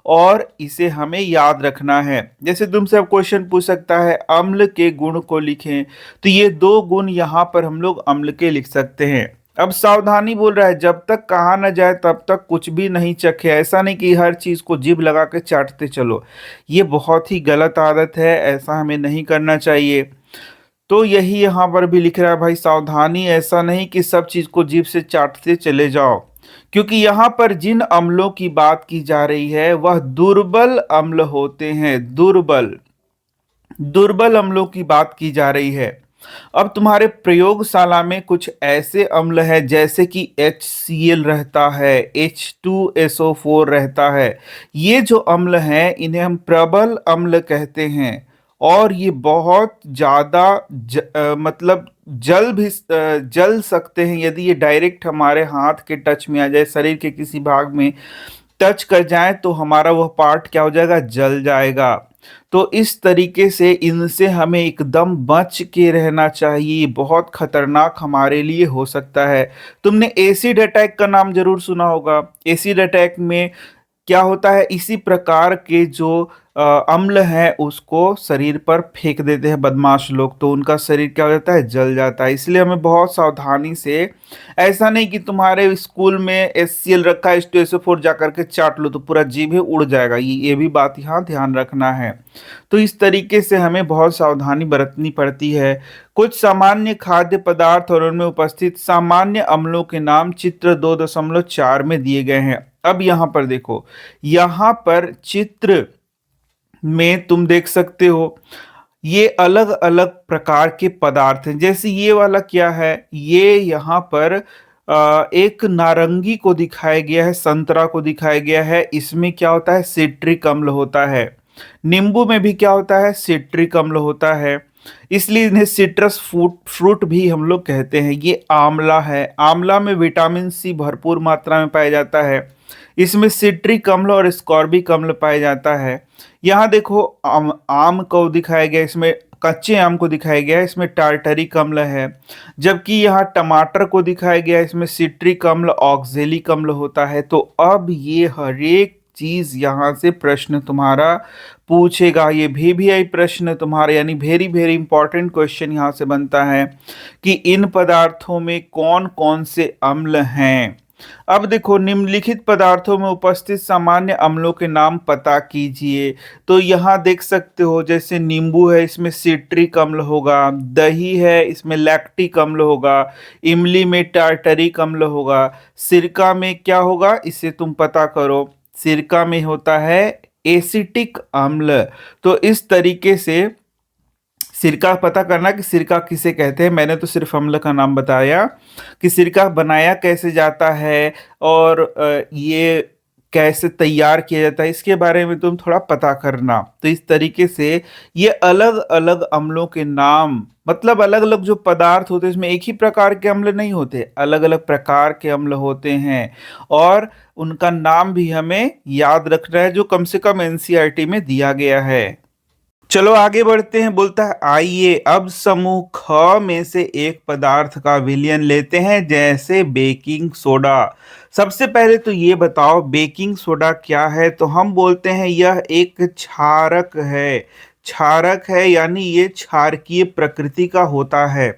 और इसे हमें याद रखना है। जैसे तुमसे अब क्वेश्चन पूछ सकता है, अम्ल के गुण को लिखें, तो ये दो गुण यहाँ पर हम लोग अम्ल के लिख सकते हैं। अब सावधानी बोल रहा है, जब तक कहा ना जाए तब तक कुछ भी नहीं चखे। ऐसा नहीं कि हर चीज को जीभ लगा के चाटते चलो, ये बहुत ही गलत आदत है, ऐसा हमें नहीं करना चाहिए। तो यही यहाँ पर भी लिख रहा है भाई, सावधानी, ऐसा नहीं कि सब चीज को जीभ से चाटते चले जाओ, क्योंकि यहाँ पर जिन अम्लों की बात की जा रही है वह दुर्बल अम्ल होते हैं, दुर्बल, दुर्बल अम्लों की बात की जा रही है। अब तुम्हारे प्रयोगशाला में कुछ ऐसे अम्ल है जैसे कि HCl रहता है, H2SO4 रहता है। ये जो अम्ल हैं इन्हें हम प्रबल अम्ल कहते हैं और ये बहुत ज़्यादा मतलब जल सकते हैं यदि ये डायरेक्ट हमारे हाथ के टच में आ जाए, शरीर के किसी भाग में टच कर जाए तो हमारा वह पार्ट क्या हो जाएगा, जल जाएगा। तो इस तरीके से इनसे हमें एकदम बच के रहना चाहिए, बहुत खतरनाक हमारे लिए हो सकता है। तुमने एसिड अटैक का नाम जरूर सुना होगा। एसिड अटैक में क्या होता है, इसी प्रकार के जो अम्ल है उसको शरीर पर फेंक देते हैं बदमाश लोग, तो उनका शरीर क्या हो जाता है, जल जाता है। इसलिए हमें बहुत सावधानी से, ऐसा नहीं कि तुम्हारे स्कूल में HCl रखा है, H2SO4 जा करके चाट लो तो पूरा जीभ उड़ जाएगा, ये भी बात यहाँ ध्यान रखना है। तो इस तरीके से हमें बहुत सावधानी बरतनी पड़ती है। कुछ सामान्य खाद्य पदार्थ और उनमें उपस्थित सामान्य अम्लों के नाम चित्र 2.4 में दिए गए हैं। अब यहाँ पर देखो, यहाँ पर चित्र में तुम देख सकते हो ये अलग अलग प्रकार के पदार्थ हैं। जैसे ये वाला क्या है, ये यहाँ पर एक नारंगी को दिखाया गया है, संतरा को दिखाया गया है। इसमें क्या होता है, सिट्रिक अम्ल होता है। नींबू में भी क्या होता है, सिट्रिक अम्ल होता है। इसलिए इन्हें सिट्रस फ्रूट फ्रूट भी हम लोग कहते हैं। ये आंवला है, आंवला में विटामिन सी भरपूर मात्रा में पाया जाता है। इसमें सिट्रिक अम्ल और स्कॉर्बिक अम्ल पाया जाता है। यहाँ देखो आम को दिखाया गया, इसमें कच्चे आम को दिखाया गया है, इसमें टार्टरिक अम्ल है। जबकि यहाँ टमाटर को दिखाया गया है, इसमें सिट्रिक अम्ल ऑक्जेलिक अम्ल होता है। तो अब ये हर एक चीज यहाँ से प्रश्न तुम्हारा पूछेगा। ये VVI प्रश्न तुम्हारा, यानी वेरी वेरी इंपॉर्टेंट क्वेश्चन यहाँ से बनता है कि इन पदार्थों में कौन कौन से अम्ल हैं। अब देखो, निम्नलिखित पदार्थों में उपस्थित सामान्य अम्लों के नाम पता कीजिए। तो यहाँ देख सकते हो, जैसे नींबू है, इसमें सिट्रिक अम्ल होगा। दही है, इसमें लैक्टिक अम्ल होगा। इमली में टार्टरिक अम्ल होगा। सिरका में क्या होगा, इसे तुम पता करो। सिरका में होता है एसिटिक अम्ल। तो इस तरीके से सिरका पता करना कि सिरका किसे कहते हैं। मैंने तो सिर्फ अम्ल का नाम बताया कि सिरका बनाया कैसे जाता है और ये कैसे तैयार किया जाता है, इसके बारे में तुम थोड़ा पता करना। तो इस तरीके से ये अलग अलग अम्लों के नाम, मतलब अलग अलग जो पदार्थ होते हैं इसमें एक ही प्रकार के अम्ल नहीं होते, अलग अलग प्रकार के अम्ल होते हैं और उनका नाम भी हमें याद रखना है, जो कम से कम NCERT में दिया गया है। चलो आगे बढ़ते हैं। बोलता है आइए अब समूह ख में से एक पदार्थ का विलयन लेते हैं, जैसे बेकिंग सोडा। सबसे पहले तो ये बताओ बेकिंग सोडा क्या है। तो हम बोलते हैं यह एक क्षारक है। क्षारक है यानी ये क्षारकीय प्रकृति का होता है।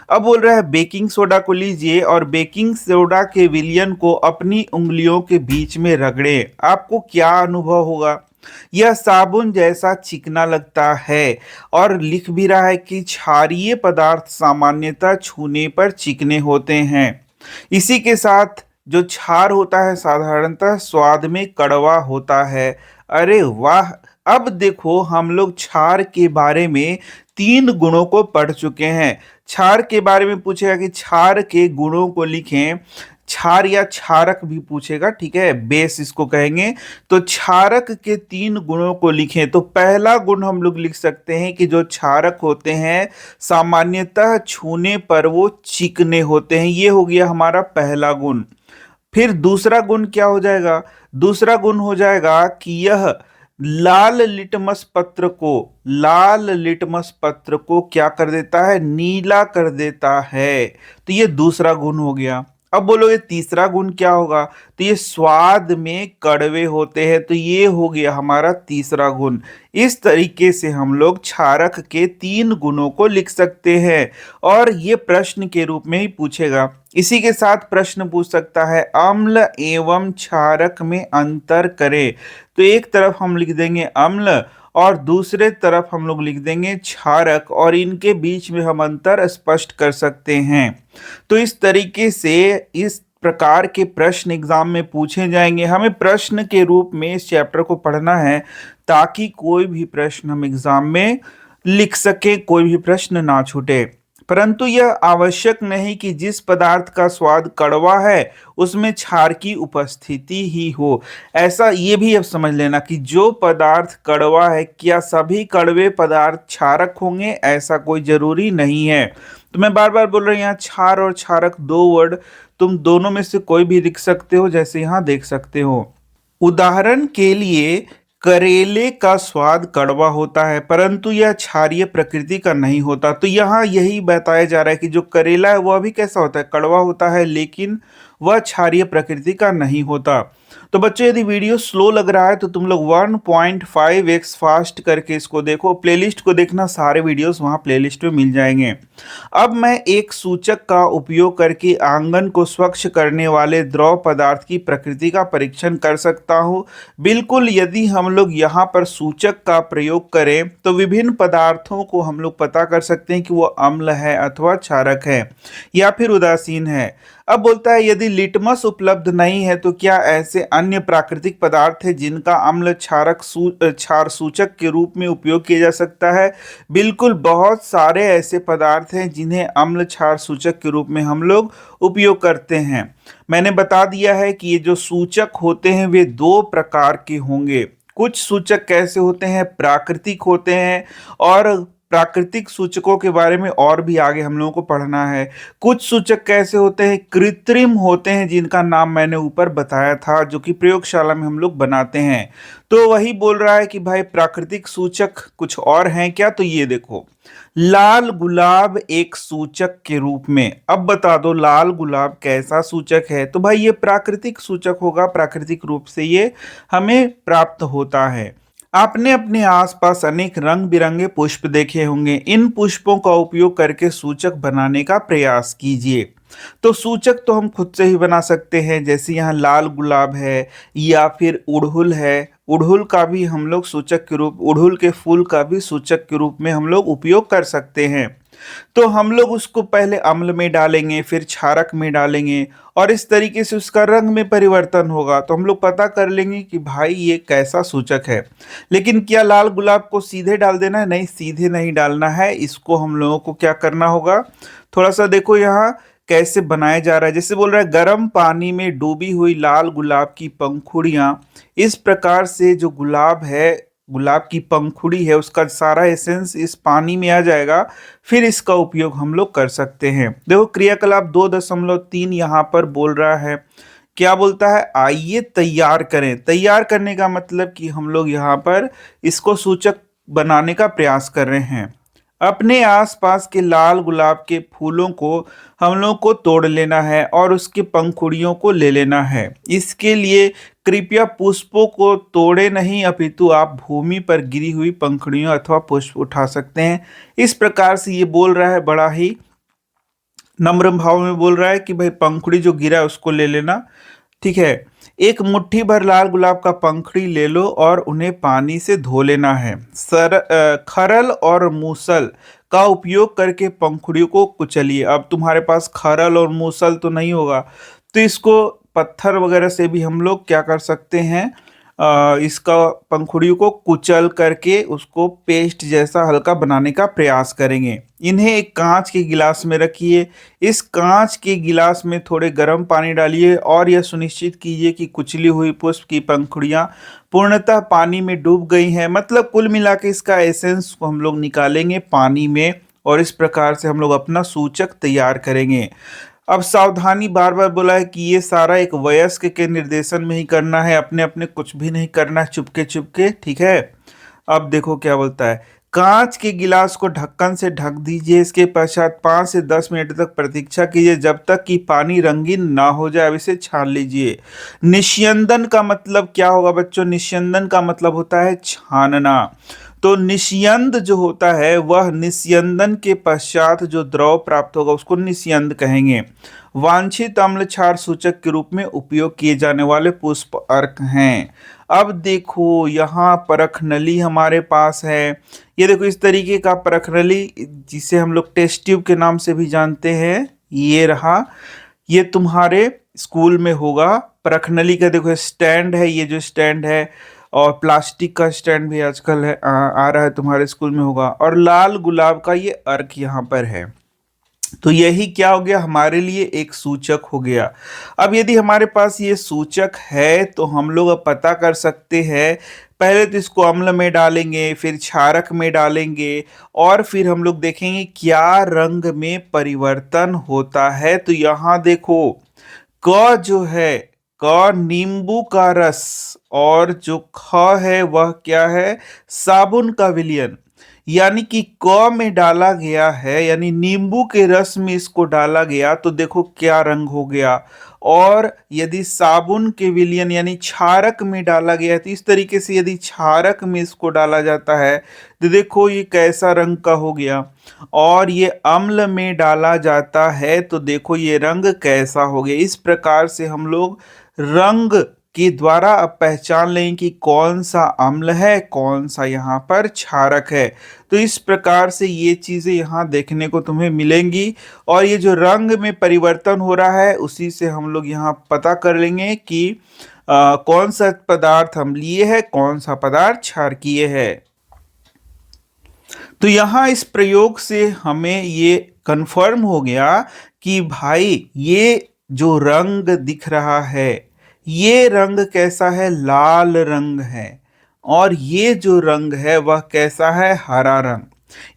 अब बोल रहा है बेकिंग सोडा को लीजिए और बेकिंग सोडा के विलयन को अपनी उंगलियों के बीच में रगड़ें। आपको क्या अनुभव होगा, यह साबुन जैसा चिकना लगता है। और लिख भी रहा है कि क्षारीय पदार्थ सामान्यतः छूने पर चिकने होते हैं। इसी के साथ जो क्षार होता है साधारणतः स्वाद में कड़वा होता है। अरे वाह! अब देखो, हम लोग क्षार के बारे में 3 गुणों को पढ़ चुके हैं। क्षार के बारे में पूछेगा कि क्षार के गुणों को लिखें। क्षार या क्षारक भी पूछेगा, ठीक है, बेस इसको कहेंगे। तो क्षारक के 3 गुणों को लिखें। तो पहला गुण हम लोग लिख सकते हैं कि जो क्षारक होते हैं सामान्यतः छूने पर वो चिकने होते हैं। ये हो गया हमारा पहला गुण। फिर दूसरा गुण क्या हो जाएगा, दूसरा गुण हो जाएगा कि यह लाल लिटमस पत्र को क्या कर देता है, नीला कर देता है। तो ये दूसरा गुण हो गया। अब बोलोगे तीसरा गुण क्या होगा, तो ये स्वाद में कड़वे होते हैं। तो ये हो गया हमारा तीसरा गुण। इस तरीके से हम लोग क्षारक के 3 गुणों को लिख सकते हैं और ये प्रश्न के रूप में ही पूछेगा। इसी के साथ प्रश्न पूछ सकता है अम्ल एवं क्षारक में अंतर करें। तो एक तरफ हम लिख देंगे अम्ल और दूसरे तरफ हम लोग लिख देंगे क्षारक, और इनके बीच में हम अंतर स्पष्ट कर सकते हैं। तो इस तरीके से इस प्रकार के प्रश्न एग्जाम में पूछे जाएंगे। हमें प्रश्न के रूप में इस चैप्टर को पढ़ना है ताकि कोई भी प्रश्न हम एग्जाम में लिख सके, कोई भी प्रश्न ना छूटे। परंतु यह आवश्यक नहीं कि जिस पदार्थ का स्वाद कड़वा है उसमें क्षार की उपस्थिति ही हो। ऐसा ये भी अब समझ लेना कि जो पदार्थ कड़वा है, क्या सभी कड़वे पदार्थ क्षारक होंगे? ऐसा कोई जरूरी नहीं है। तो मैं बार बार बोल रहा हूँ, यहाँ क्षार और क्षारक दो वर्ड, तुम दोनों में से कोई भी लिख सकते हो, जैसे यहाँ देख सकते हो। उदाहरण के लिए करेले का स्वाद कड़वा होता है, परंतु यह क्षारीय प्रकृति का नहीं होता। तो यहाँ यही बताया जा रहा है कि जो करेला है वह भी कैसा होता है, कड़वा होता है, लेकिन वह क्षारीय प्रकृति का नहीं होता। तो बच्चों, यदि वीडियो स्लो लग रहा है तो तुम लोग 1.5x फास्ट करके इसको देखो। प्लेलिस्ट को देखना, सारे वीडियोस वहाँ प्लेलिस्ट में मिल जाएंगे। अब मैं एक सूचक का उपयोग करके आंगन को स्वच्छ करने वाले द्रव पदार्थ की प्रकृति का परीक्षण कर सकता हूँ। बिल्कुल, यदि हम लोग यहाँ पर सूचक का प्रयोग करें तो विभिन्न पदार्थों को हम लोग पता कर सकते हैं कि वो अम्ल है अथवा क्षारक है या फिर उदासीन है। अब बोलता है, यदि लिटमस उपलब्ध नहीं है तो क्या ऐसे अन्य प्राकृतिक पदार्थ हैं जिनका अम्ल क्षार सूचक के रूप में उपयोग किया जा सकता है? बिल्कुल, बहुत सारे ऐसे पदार्थ हैं जिन्हें अम्ल क्षार सूचक के रूप में हम लोग उपयोग करते हैं। मैंने बता दिया है कि ये जो सूचक होते हैं वे दो प्रकार के होंगे। कुछ सूचक कैसे होते हैं, प्राकृतिक होते हैं, और प्राकृतिक सूचकों के बारे में और भी आगे हम लोगों को पढ़ना है। कुछ सूचक कैसे होते हैं, कृत्रिम होते हैं, जिनका नाम मैंने ऊपर बताया था, जो कि प्रयोगशाला में हम लोग बनाते हैं। तो वही बोल रहा है कि भाई प्राकृतिक सूचक कुछ और हैं क्या? तो ये देखो, लाल गुलाब एक सूचक के रूप में। अब बता दो, लाल गुलाब कैसा सूचक है? तो भाई ये प्राकृतिक सूचक होगा, प्राकृतिक रूप से ये हमें प्राप्त होता है। आपने अपने आसपास अनेक रंग बिरंगे पुष्प देखे होंगे। इन पुष्पों का उपयोग करके सूचक बनाने का प्रयास कीजिए। तो सूचक तो हम खुद से ही बना सकते हैं, जैसे यहाँ लाल गुलाब है या फिर उड़हुल है। उड़हुल का भी हम लोग सूचक के रूप, उड़हुल के फूल का भी सूचक के रूप में हम लोग उपयोग कर सकते हैं। तो हम लोग उसको पहले अम्ल में डालेंगे, फिर क्षारक में डालेंगे, और इस तरीके से उसका रंग में परिवर्तन होगा। तो हम लोग पता कर लेंगे कि भाई ये कैसा सूचक है। लेकिन क्या लाल गुलाब को सीधे डाल देना है? नहीं, सीधे नहीं डालना है। इसको हम लोगों को क्या करना होगा, थोड़ा सा देखो यहाँ कैसे बनाया जा रहा है। जैसे बोल रहा है, गर्म पानी में डूबी हुई लाल गुलाब की पंखुड़ियां। इस प्रकार से जो गुलाब है, गुलाब की पंखुड़ी है, उसका सारा एसेंस इस पानी में आ जाएगा। फिर इसका उपयोग हम लोग कर सकते हैं। देखो, क्रियाकलाप 2.3 यहाँ पर बोल रहा है, क्या बोलता है, आइए तैयार करें। तैयार करने का मतलब कि हम लोग यहाँ पर इसको सूचक बनाने का प्रयास कर रहे हैं। अपने आसपास के लाल गुलाब के फूलों को हम लोग को तोड़ लेना है और उसके पंखुड़ियों को ले लेना है। इसके लिए कृपया पुष्पों को तोड़े नहीं, अपितु आप भूमि पर गिरी हुई पंखुड़ियों अथवा पुष्प उठा सकते हैं। इस प्रकार से ये बोल रहा है, बड़ा ही नम्र भाव में बोल रहा है कि भाई पंखुड़ी जो गिरा है उसको ले लेना। ठीक है, एक मुट्ठी भर लाल गुलाब का पंखुड़ी ले लो और उन्हें पानी से धो लेना है। खरल और मूसल का उपयोग करके पंखुड़ियों को कुचलिए। अब तुम्हारे पास खरल और मूसल तो नहीं होगा, तो इसको पत्थर वगैरह से भी हम लोग क्या कर सकते हैं, इसका पंखुड़ियों को कुचल करके उसको पेस्ट जैसा हल्का बनाने का प्रयास करेंगे। इन्हें एक कांच के गिलास में रखिए। इस कांच के गिलास में थोड़े गर्म पानी डालिए और यह सुनिश्चित कीजिए कि कुचली हुई पुष्प की पंखुड़ियां पूर्णतः पानी में डूब गई हैं। मतलब कुल मिला के इसका एसेंस को हम लोग निकालेंगे पानी में, और इस प्रकार से हम लोग अपना सूचक तैयार करेंगे। अब सावधानी, बार बार बोला है कि ये सारा एक वयस्क के निर्देशन में ही करना है, अपने अपने कुछ भी नहीं करना, चुपके चुपके। ठीक है, अब देखो क्या बोलता है, कांच के गिलास को ढक्कन से ढक दीजिए। इसके पश्चात 5 से 10 मिनट तक प्रतीक्षा कीजिए जब तक कि पानी रंगीन ना हो जाए। अब इसे छान लीजिए। निस्यंदन का मतलब क्या होगा बच्चों? निस्यंदन का मतलब होता है छानना। तो निस्यंद जो होता है वह निस्यंदन के पश्चात जो द्रव प्राप्त होगा उसको निस्यंद कहेंगे। वांछित अम्ल क्षार सूचक के रूप में उपयोग किए जाने वाले पुष्प अर्क हैं। अब देखो, यहाँ परख नली हमारे पास है। ये देखो, इस तरीके का परख नली, जिसे हम लोग टेस्ट ट्यूब के नाम से भी जानते हैं, ये रहा। ये तुम्हारे स्कूल में होगा। परख नली का देखो स्टैंड है, ये जो स्टैंड है, और प्लास्टिक का स्टैंड भी आजकल है, आ रहा है, तुम्हारे स्कूल में होगा। और लाल गुलाब का ये अर्क यहाँ पर है। तो यही क्या हो गया, हमारे लिए एक सूचक हो गया। अब यदि हमारे पास ये सूचक है तो हम लोग अब पता कर सकते हैं। पहले तो इसको अम्ल में डालेंगे, फिर क्षारक में डालेंगे, और फिर हम लोग देखेंगे क्या रंग में परिवर्तन होता है। तो यहाँ देखो, क जो है, क नींबू का रस, और जो ख है वह क्या है, साबुन का विलयन। यानी कि क में डाला गया है, यानी नींबू के रस में इसको डाला गया तो देखो क्या रंग हो गया। और यदि साबुन के विलयन यानी क्षारक में डाला गया है, तो इस तरीके से यदि क्षारक में इसको डाला जाता है तो देखो ये कैसा रंग का हो गया। और ये अम्ल में डाला जाता है तो देखो ये रंग कैसा हो गया। इस प्रकार से हम लोग रंग के द्वारा अब पहचान लें कि कौन सा अम्ल है, कौन सा यहाँ पर क्षारक है। तो इस प्रकार से ये चीजें यहाँ देखने को तुम्हें मिलेंगी। और ये जो रंग में परिवर्तन हो रहा है उसी से हम लोग यहाँ पता कर लेंगे कि कौन सा पदार्थ अम्लीय है, कौन सा पदार्थ क्षारकीय है। तो यहाँ इस प्रयोग से हमें ये कंफर्म हो गया कि भाई ये जो रंग दिख रहा है, ये रंग कैसा है, लाल रंग है। और ये जो रंग है वह कैसा है, हरा रंग।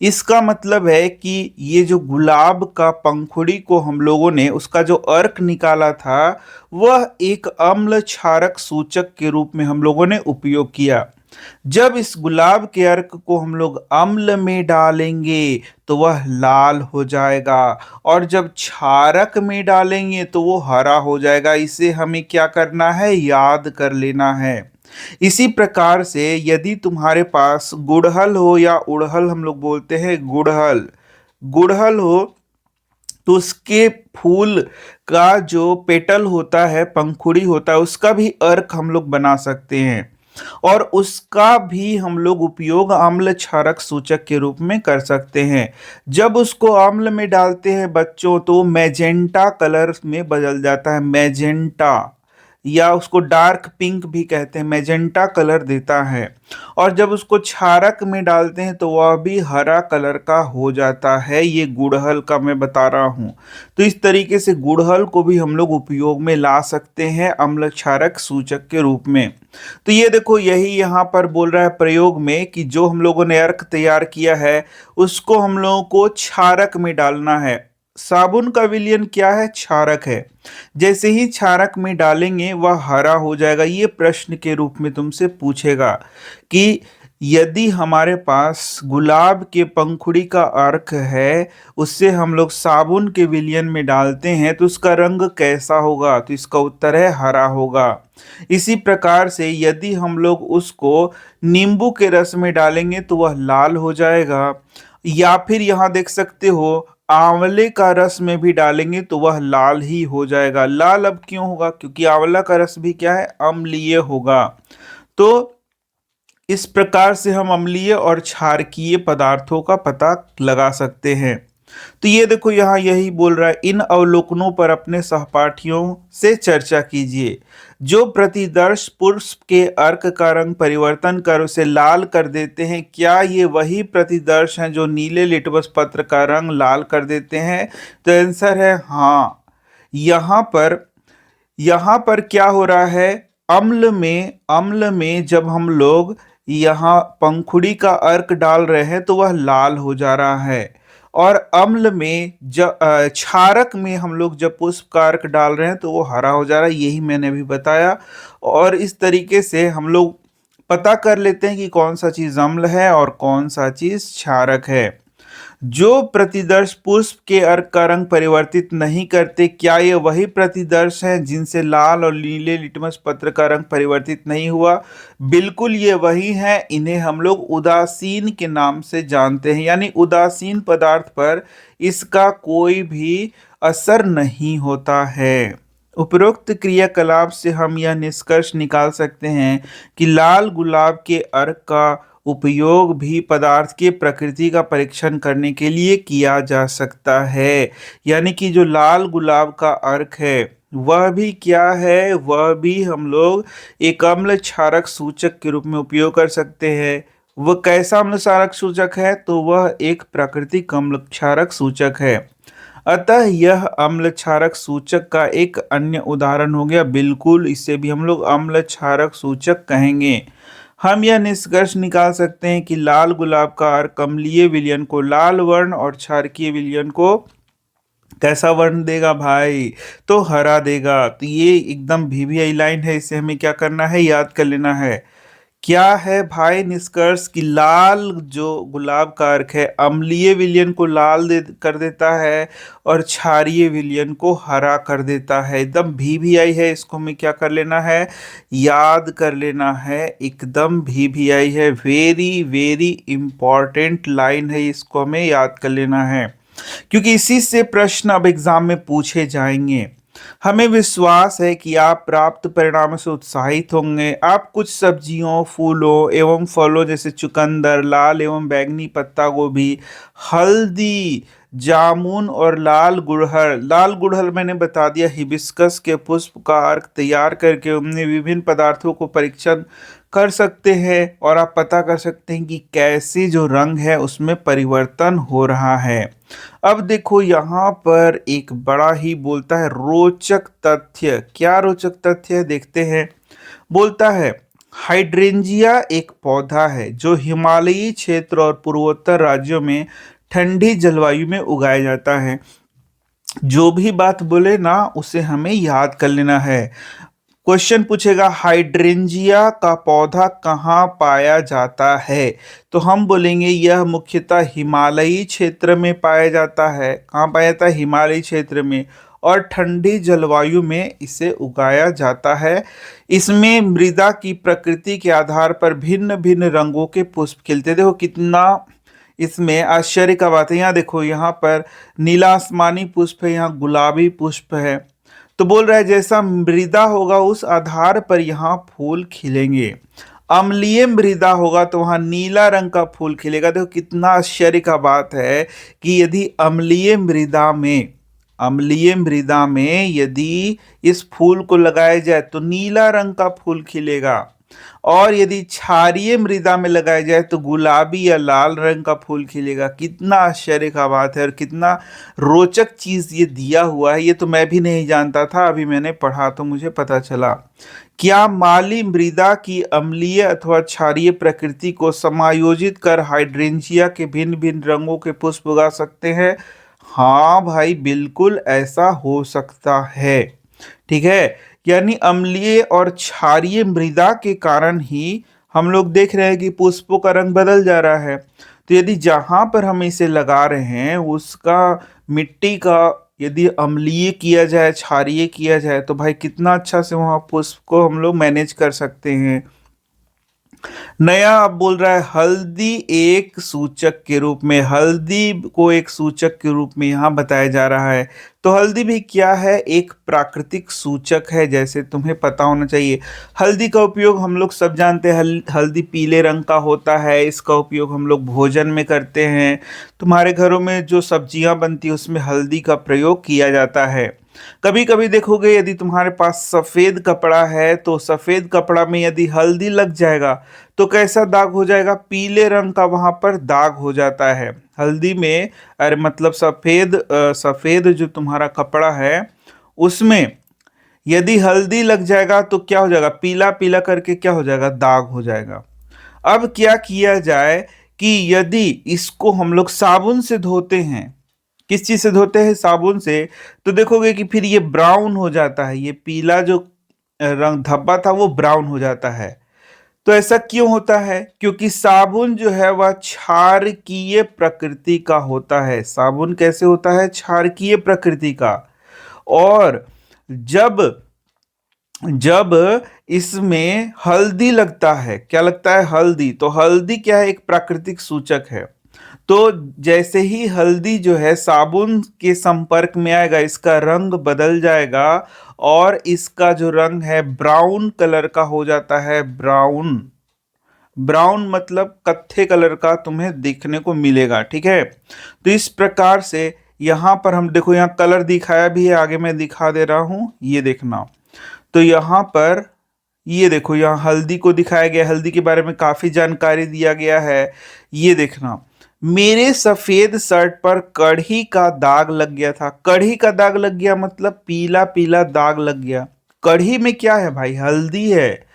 इसका मतलब है कि ये जो गुलाब का पंखुड़ी को हम लोगों ने उसका जो अर्क निकाला था वह एक अम्ल क्षारक सूचक के रूप में हम लोगों ने उपयोग किया। जब इस गुलाब के अर्क को हम लोग अम्ल में डालेंगे तो वह लाल हो जाएगा, और जब क्षारक में डालेंगे तो वो हरा हो जाएगा। इसे हमें क्या करना है, याद कर लेना है। इसी प्रकार से यदि तुम्हारे पास गुड़हल हो, या उड़हल हम लोग बोलते हैं, गुड़हल, गुड़हल हो, तो उसके फूल का जो पेटल होता है, पंखुड़ी होता है, उसका भी अर्क हम लोग बना सकते हैं। और उसका भी हम लोग उपयोग अम्ल क्षारक सूचक के रूप में कर सकते हैं। जब उसको अम्ल में डालते हैं बच्चों तो मैजेंटा कलर में बदल जाता है, मैजेंटा, या उसको डार्क पिंक भी कहते हैं, मैजेंटा कलर देता है। और जब उसको क्षारक में डालते हैं तो वह भी हरा कलर का हो जाता है। ये गुड़हल का मैं बता रहा हूँ। तो इस तरीके से गुड़हल को भी हम लोग उपयोग में ला सकते हैं अम्ल क्षारक सूचक के रूप में। तो ये देखो, यही यहाँ पर बोल रहा है प्रयोग में कि जो हम लोगों ने अर्क तैयार किया है उसको हम लोगों को क्षारक में डालना है। साबुन का विलयन क्या है, क्षारक है। जैसे ही क्षारक में डालेंगे वह हरा हो जाएगा। ये प्रश्न के रूप में तुमसे पूछेगा कि यदि हमारे पास गुलाब के पंखुड़ी का अर्क है, उससे हम लोग साबुन के विलयन में डालते हैं तो उसका रंग कैसा होगा, तो इसका उत्तर है हरा होगा। इसी प्रकार से यदि हम लोग उसको नींबू के रस में डालेंगे तो वह लाल हो जाएगा। या फिर यहाँ देख सकते हो, आंवले का रस में भी डालेंगे तो वह लाल ही हो जाएगा। लाल अब क्यों होगा, क्योंकि आंवला का रस भी क्या है, अम्लीय होगा। तो इस प्रकार से हम अम्लीय और क्षारकीय पदार्थों का पता लगा सकते हैं। तो ये देखो यहाँ यही बोल रहा है, इन अवलोकनों पर अपने सहपाठियों से चर्चा कीजिए। जो प्रतिदर्श पुष्प के अर्क का रंग परिवर्तन कर उसे लाल कर देते हैं, क्या ये वही प्रतिदर्श हैं जो नीले लिटमस पत्र का रंग लाल कर देते हैं? तो आंसर है हाँ। यहाँ पर क्या हो रहा है, अम्ल में जब हम लोग यहाँ पंखुड़ी का अर्क डाल रहे हैं तो वह लाल हो जा रहा है। और अम्ल में जब क्षारक में हम लोग जब पुष्प का अर्क डाल रहे हैं तो वो हरा हो जा रहा है। यही मैंने अभी बताया। और इस तरीके से हम लोग पता कर लेते हैं कि कौन सा चीज अम्ल है और कौन सा चीज क्षारक है। जो प्रतिदर्श पुष्प के अर्क का रंग परिवर्तित नहीं करते, क्या ये वही प्रतिदर्श हैं जिनसे लाल और नीले लिटमस पत्र का रंग परिवर्तित नहीं हुआ? बिल्कुल ये वही हैं। इन्हें हम लोग उदासीन के नाम से जानते हैं, यानी उदासीन पदार्थ पर इसका कोई भी असर नहीं होता है। उपरोक्त क्रियाकलाप से हम यह निष्कर्ष निकाल सकते हैं कि लाल गुलाब के अर्क का उपयोग भी पदार्थ की प्रकृति का परीक्षण करने के लिए किया जा सकता है। यानी कि जो लाल गुलाब का अर्क है वह भी क्या है, वह भी हम लोग एक अम्ल क्षारक सूचक के रूप में उपयोग कर सकते हैं। वह कैसा अम्ल क्षारक सूचक है, तो वह एक प्राकृतिक अम्ल क्षारक सूचक है। अतः यह अम्ल क्षारक सूचक का एक अन्य उदाहरण हो गया। बिल्कुल, इसे भी हम लोग अम्ल क्षारक सूचक कहेंगे। हम यह निष्कर्ष निकाल सकते हैं कि लाल गुलाब का अर्क अम्लीय विलयन को लाल वर्ण और क्षारकीय विलयन को कैसा वर्ण देगा भाई? तो हरा देगा। तो ये एकदम वीवीआई लाइन है, इसे हमें क्या करना है, याद कर लेना है। क्या है भाई निष्कर्ष? कि लाल जो गुलाब का अर्क है अम्लीय विलयन को लाल कर देता है और क्षारीय विलयन को हरा कर देता है। एकदम वीवीआई है, इसको हमें क्या कर लेना है, याद कर लेना है। एकदम वीवीआई है, वेरी वेरी इंपॉर्टेंट लाइन है, इसको हमें याद कर लेना है, क्योंकि इसी से प्रश्न अब एग्जाम में पूछे जाएंगे। हमें विश्वास है कि आप प्राप्त परिणामों से उत्साहित होंगे। आप कुछ सब्जियों, फूलों एवं फलों जैसे चुकंदर, लाल एवं बैंगनी पत्ता गोभी, हल्दी, जामुन और लाल गुड़हल मैंने बता दिया, हिबिस्कस के पुष्प का अर्क तैयार करके उनमें विभिन्न पदार्थों को परीक्षण कर सकते हैं और आप पता कर सकते हैं कि कैसे जो रंग है उसमें परिवर्तन हो रहा है। अब देखो यहाँ पर एक बड़ा ही बोलता है रोचक तथ्य। क्या रोचक तथ्य है, देखते हैं। बोलता है हाइड्रेंजिया एक पौधा है जो हिमालयी क्षेत्र और पूर्वोत्तर राज्यों में ठंडी जलवायु में उगाया जाता है। जो भी बात बोले ना उसे हमें याद कर लेना है। क्वेश्चन पूछेगा हाइड्रेंजिया का पौधा कहाँ पाया जाता है, तो हम बोलेंगे यह मुख्यतः हिमालयी क्षेत्र में पाया जाता है। कहाँ पाया जाता है? हिमालयी क्षेत्र में, और ठंडी जलवायु में इसे उगाया जाता है। इसमें मृदा की प्रकृति के आधार पर भिन्न भिन्न रंगों के पुष्प खिलते हैं। देखो कितना इसमें आश्चर्य का बात है। यहाँ देखो, यहाँ पर नीला आसमानी पुष्प है, यहाँ गुलाबी पुष्प है। तो बोल रहा है जैसा मृदा होगा उस आधार पर यहाँ फूल खिलेंगे। अम्लीय मृदा होगा तो वहां नीला रंग का फूल खिलेगा। देखो कितना आश्चर्य का बात है कि यदि अम्लीय मृदा में यदि इस फूल को लगाया जाए तो नीला रंग का फूल खिलेगा, और यदि क्षारीय मृदा में लगाया जाए तो गुलाबी या लाल रंग का फूल खिलेगा। कितना आश्चर्य का बात है और कितना रोचक चीज ये दिया हुआ है। ये तो मैं भी नहीं जानता था, अभी मैंने पढ़ा तो मुझे पता चला। क्या माली मृदा की अम्लीय अथवा क्षारीय प्रकृति को समायोजित कर हाइड्रेंजिया के भिन्न भिन्न रंगों के पुष्प उगा सकते हैं? हाँ भाई, बिल्कुल ऐसा हो सकता है। ठीक है, यानी अम्लीय और क्षारीय मृदा के कारण ही हम लोग देख रहे हैं कि पुष्पों का रंग बदल जा रहा है। तो यदि जहां पर हम इसे लगा रहे हैं उसका मिट्टी का यदि अम्लीय किया जाए, क्षारीय किया जाए, तो भाई कितना अच्छा से वहां पुष्प को हम लोग मैनेज कर सकते हैं। नया अब बोल रहा है हल्दी एक सूचक के रूप में, हल्दी को एक सूचक के रूप में यहाँ बताया जा रहा है। तो हल्दी भी क्या है? एक प्राकृतिक सूचक है, जैसे तुम्हें पता होना चाहिए। हल्दी का उपयोग हम लोग सब जानते हैं, हल्दी पीले रंग का होता है। इसका उपयोग हम लोग भोजन में करते हैं। तुम्हारे घरों में जो सब्जियां बनती है उसमें हल्दी का प्रयोग किया जाता है। कभी कभी देखोगे यदि तुम्हारे पास सफेद कपड़ा है तो सफेद कपड़ा में यदि हल्दी लग जाएगा तो कैसा दाग हो जाएगा? पीले रंग का वहां पर दाग हो जाता है हल्दी में। अरे मतलब सफेद जो तुम्हारा कपड़ा है उसमें यदि हल्दी लग जाएगा तो क्या हो जाएगा? पीला पीला करके क्या हो जाएगा? दाग हो जाएगा। अब क्या किया जाए कि यदि इसको हम लोग साबुन से धोते हैं, किस चीज से धोते हैं? साबुन से। तो देखोगे कि फिर ये ब्राउन हो जाता है, ये पीला जो रंग धब्बा था वो ब्राउन हो जाता है। तो ऐसा क्यों होता है? क्योंकि साबुन जो है वह क्षारकीय प्रकृति का होता है। साबुन कैसे होता है? क्षारकीय प्रकृति का। और जब जब इसमें हल्दी लगता है, क्या लगता है? हल्दी। तो हल्दी क्या है? एक प्राकृतिक सूचक है। तो जैसे ही हल्दी जो है साबुन के संपर्क में आएगा इसका रंग बदल जाएगा और इसका जो रंग है ब्राउन कलर का हो जाता है। ब्राउन, ब्राउन मतलब कत्थे कलर का तुम्हें देखने को मिलेगा। ठीक है, तो इस प्रकार से यहाँ पर हम देखो, यहाँ कलर दिखाया भी है, आगे मैं दिखा दे रहा हूँ, ये देखना। तो यहाँ पर ये देखो, यहाँ हल्दी को दिखाया गया, हल्दी के बारे में काफी जानकारी दिया गया है। ये देखना, मेरे सफेद शर्ट पर कढ़ी का दाग लग गया था। कढ़ी का दाग लग गया मतलब पीला पीला दाग लग गया। कढ़ी में क्या है भाई? हल्दी है।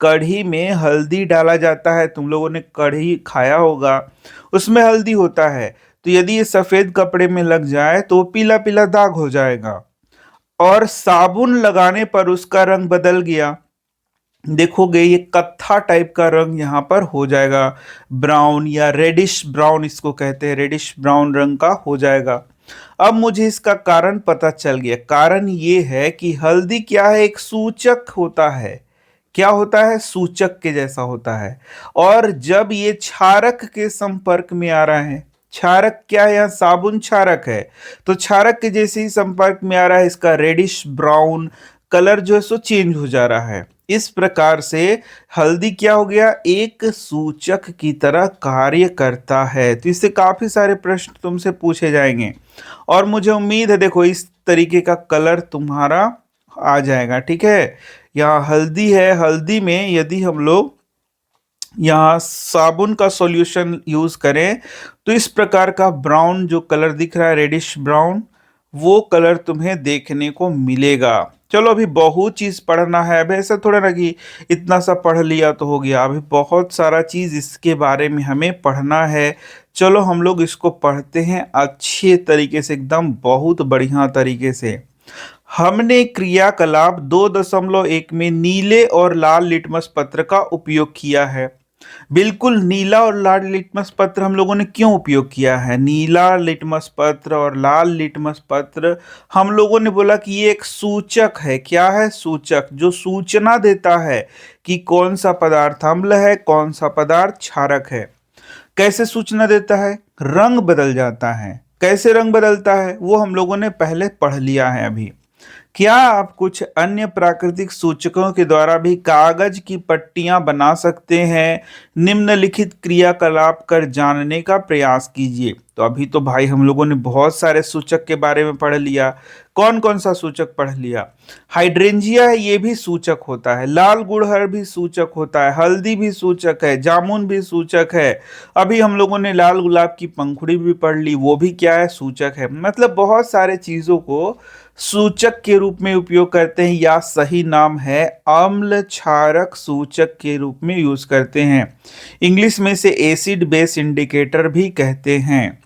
कढ़ी में हल्दी डाला जाता है। तुम लोगों ने कढ़ी खाया होगा, उसमें हल्दी होता है। तो यदि ये सफेद कपड़े में लग जाए तो वो पीला पीला दाग हो जाएगा। और साबुन लगाने पर उसका रंग बदल गया। देखोगे ये कत्था टाइप का रंग यहाँ पर हो जाएगा, ब्राउन या रेडिश ब्राउन इसको कहते हैं, रेडिश ब्राउन रंग का हो जाएगा। अब मुझे इसका कारण पता चल गया। कारण ये है कि हल्दी क्या है? एक सूचक होता है। क्या होता है? सूचक के जैसा होता है। और जब ये क्षारक के संपर्क में आ रहा है, क्षारक क्या है? यहाँ साबुन क्षारक है। तो क्षारक के जैसे ही संपर्क में आ रहा है, इसका रेडिश ब्राउन कलर जो है सो चेंज हो जा रहा है। इस प्रकार से हल्दी क्या हो गया? एक सूचक की तरह कार्य करता है। तो इससे काफी सारे प्रश्न तुमसे पूछे जाएंगे और मुझे उम्मीद है देखो इस तरीके का कलर तुम्हारा आ जाएगा। ठीक है, यहाँ हल्दी है। हल्दी में यदि हम लोग यहाँ साबुन का सॉल्यूशन यूज करें तो इस प्रकार का ब्राउन जो कलर दिख रहा है, रेडिश ब्राउन, वो कलर तुम्हें देखने को मिलेगा। चलो अभी बहुत चीज पढ़ना है। अभी ऐसा थोड़ा ना कि इतना सा पढ़ लिया तो हो गया। अभी बहुत सारा चीज इसके बारे में हमें पढ़ना है। चलो हम लोग इसको पढ़ते हैं अच्छे तरीके से, एकदम बहुत बढ़िया तरीके से। हमने क्रियाकलाप 2.1 में नीले और लाल लिटमस पत्र का उपयोग किया है। बिल्कुल, नीला और लाल लिटमस पत्र हम लोगों ने क्यों उपयोग किया है? नीला लिटमस पत्र और लाल लिटमस पत्र हम लोगों ने बोला कि ये एक सूचक है। क्या है? सूचक, जो सूचना देता है कि कौन सा पदार्थ अम्ल है, कौन सा पदार्थ क्षारक है। कैसे सूचना देता है? रंग बदल जाता है। कैसे रंग बदलता है वो हम लोगों ने पहले पढ़ लिया है अभी। क्या आप कुछ अन्य प्राकृतिक सूचकों के द्वारा भी कागज की पट्टियां बना सकते हैं? निम्नलिखित क्रियाकलाप कर जानने का प्रयास कीजिए। तो अभी तो भाई हम लोगों ने बहुत सारे सूचक के बारे में पढ़ लिया। कौन कौन सा सूचक पढ़ लिया? हाइड्रेंजिया है, ये भी सूचक होता है। लाल गुड़हल भी सूचक होता है। हल्दी भी सूचक है। जामुन भी सूचक है। अभी हम लोगों ने लाल गुलाब की पंखुड़ी भी पढ़ ली, वो भी क्या है? सूचक है। मतलब बहुत सारे चीजों को सूचक के रूप में उपयोग करते हैं, या सही नाम है अम्ल क्षारक सूचक के रूप में यूज करते हैं। इंग्लिश में से एसिड बेस इंडिकेटर भी कहते हैं।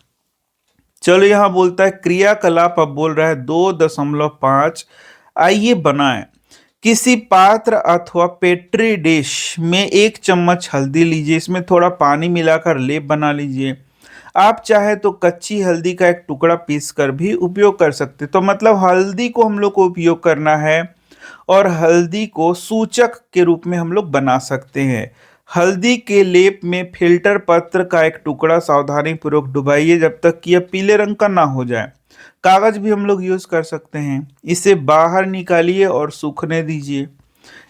चलो यहां बोलता है क्रियाकलाप, अब बोल रहा है 2.5। आइए बनाएं। किसी पात्र अथवा पेट्री डिश में 1 चम्मच हल्दी लीजिए, इसमें थोड़ा पानी मिलाकर लेप बना लीजिए। आप चाहे तो कच्ची हल्दी का एक टुकड़ा पीस कर भी उपयोग कर सकते। तो मतलब हल्दी को हम लोग को उपयोग करना है और हल्दी को सूचक के रूप में हम लोग बना सकते हैं। हल्दी के लेप में फिल्टर पत्र का एक टुकड़ा सावधानी पूर्वक डुबाइए जब तक कि यह पीले रंग का ना हो जाए। कागज भी हम लोग यूज कर सकते हैं। इसे बाहर निकालिए और सूखने दीजिए।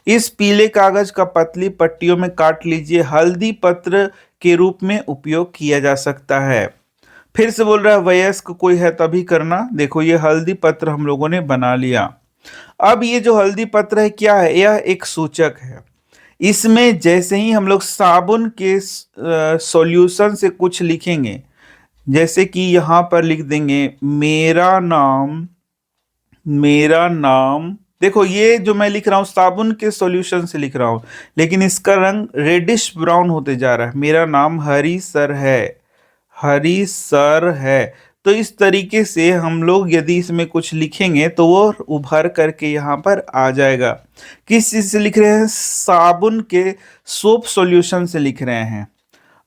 इस पीले कागज का पतली पट्टियों में काट लीजिए। हल्दी पत्र के रूप में उपयोग किया जा सकता है। फिर से बोल रहा है वयस्क कोई है तभी करना। देखो ये हल्दी पत्र हम लोगों ने बना लिया। अब ये जो हल्दी पत्र है क्या है? यह एक सूचक है। इसमें जैसे ही हम लोग साबुन के सॉल्यूशन से कुछ लिखेंगे, जैसे कि यहाँ पर लिख देंगे मेरा नाम, मेरा नाम। देखो ये जो मैं लिख रहा हूँ साबुन के सॉल्यूशन से लिख रहा हूँ, लेकिन इसका रंग रेडिश ब्राउन होते जा रहा है। मेरा नाम हरी सर है, हरी सर है। तो इस तरीके से हम लोग यदि इसमें कुछ लिखेंगे तो वो उभर करके यहाँ पर आ जाएगा। किस चीज से लिख रहे हैं? साबुन के सोप सॉल्यूशन से लिख रहे हैं।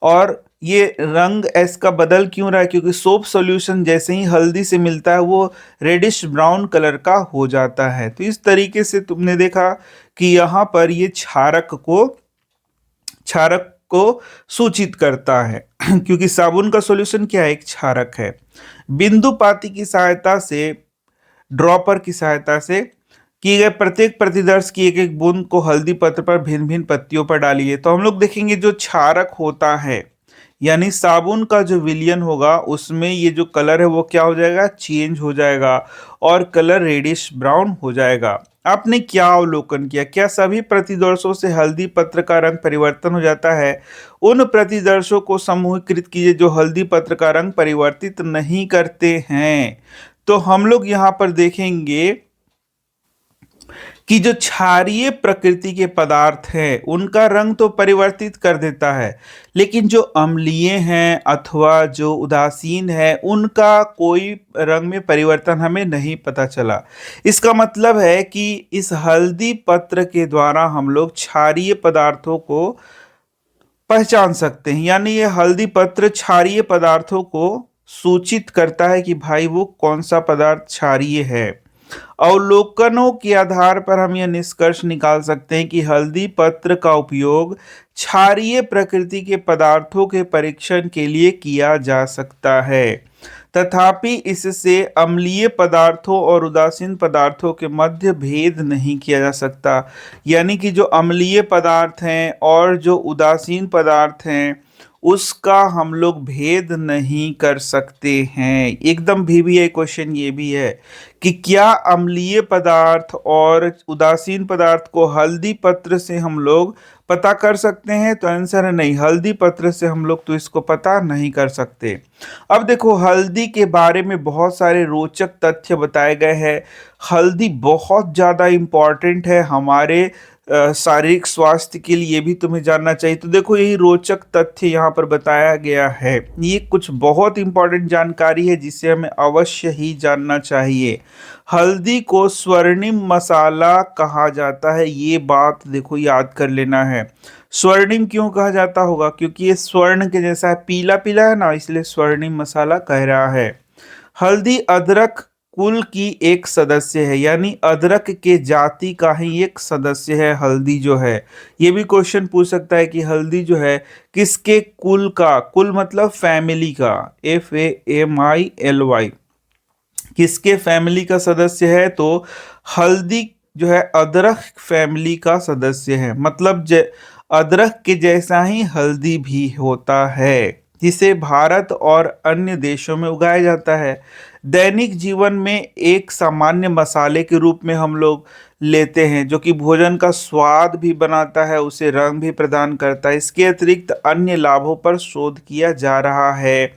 और ये रंग इसका बदल क्यों रहा है? क्योंकि सोप सॉल्यूशन जैसे ही हल्दी से मिलता है वो रेडिश ब्राउन कलर का हो जाता है। तो इस तरीके से तुमने देखा कि यहाँ पर ये क्षारक को सूचित करता है क्योंकि साबुन का सॉल्यूशन क्या है? एक क्षारक है। बिंदुपाती की सहायता से, ड्रॉपर की सहायता से किए गए प्रत्येक प्रतिदर्श की एक एक बूंद को हल्दी पत्र पर भिन्न भिन्न पत्तियों पर डालिए। तो हम लोग देखेंगे जो क्षारक होता है यानी साबुन का जो विलयन होगा उसमें ये जो कलर है वो क्या हो जाएगा? चेंज हो जाएगा और कलर रेडिश ब्राउन हो जाएगा। आपने क्या अवलोकन किया? क्या सभी प्रतिदर्शों से हल्दी पत्र का रंग परिवर्तन हो जाता है? उन प्रतिदर्शों को समूहीकृत कीजिए जो हल्दी पत्र का रंग परिवर्तित नहीं करते हैं। तो हम लोग यहाँ पर देखेंगे कि जो क्षारीय प्रकृति के पदार्थ हैं उनका रंग तो परिवर्तित कर देता है, लेकिन जो अम्लीय हैं अथवा जो उदासीन है उनका कोई रंग में परिवर्तन हमें नहीं पता चला। इसका मतलब है कि इस हल्दी पत्र के द्वारा हम लोग क्षारीय पदार्थों को पहचान सकते हैं, यानी ये हल्दी पत्र क्षारीय पदार्थों को सूचित करता है कि भाई वो कौन सा पदार्थ क्षारीय है। अवलोकनों के आधार पर हम यह निष्कर्ष निकाल सकते हैं कि हल्दी पत्र का उपयोग क्षारीय प्रकृति के पदार्थों के परीक्षण के लिए किया जा सकता है, तथापि इससे अम्लीय पदार्थों और उदासीन पदार्थों के मध्य भेद नहीं किया जा सकता। यानी कि जो अम्लीय पदार्थ हैं और जो उदासीन पदार्थ हैं उसका हम लोग भेद नहीं कर सकते हैं। एकदम VBI क्वेश्चन ये भी है कि क्या अम्लीय पदार्थ और उदासीन पदार्थ को हल्दी पत्र से हम लोग पता कर सकते हैं? तो आंसर है नहीं, हल्दी पत्र से हम लोग तो इसको पता नहीं कर सकते। अब देखो हल्दी के बारे में बहुत सारे रोचक तथ्य बताए गए हैं। हल्दी बहुत ज़्यादा इम्पॉर्टेंट है हमारे शारीरिक स्वास्थ्य के लिए, भी तुम्हें जानना चाहिए। तो देखो यही रोचक तथ्य यहाँ पर बताया गया है। ये कुछ बहुत इंपॉर्टेंट जानकारी है जिसे हमें अवश्य ही जानना चाहिए। हल्दी को स्वर्णिम मसाला कहा जाता है, ये बात देखो याद कर लेना है। स्वर्णिम क्यों कहा जाता होगा? क्योंकि ये स्वर्ण के जैसा है, पीला पीला है ना, इसलिए स्वर्णिम मसाला कह रहा है। हल्दी अदरक कुल की एक सदस्य है, यानी अदरक के जाति का ही एक सदस्य है हल्दी जो है। ये भी क्वेश्चन पूछ सकता है कि हल्दी जो है किसके कुल का, कुल मतलब फैमिली का, FAMILY, किसके फैमिली का सदस्य है? तो हल्दी जो है अदरक फैमिली का सदस्य है। मतलब अदरक के जैसा ही हल्दी भी होता है, जिसे भारत और अन्य देशों में उगाया जाता है। दैनिक जीवन में एक सामान्य मसाले के रूप में हम लोग लेते हैं, जो कि भोजन का स्वाद भी बनाता है, उसे रंग भी प्रदान करता है। इसके अतिरिक्त अन्य लाभों पर शोध किया जा रहा है।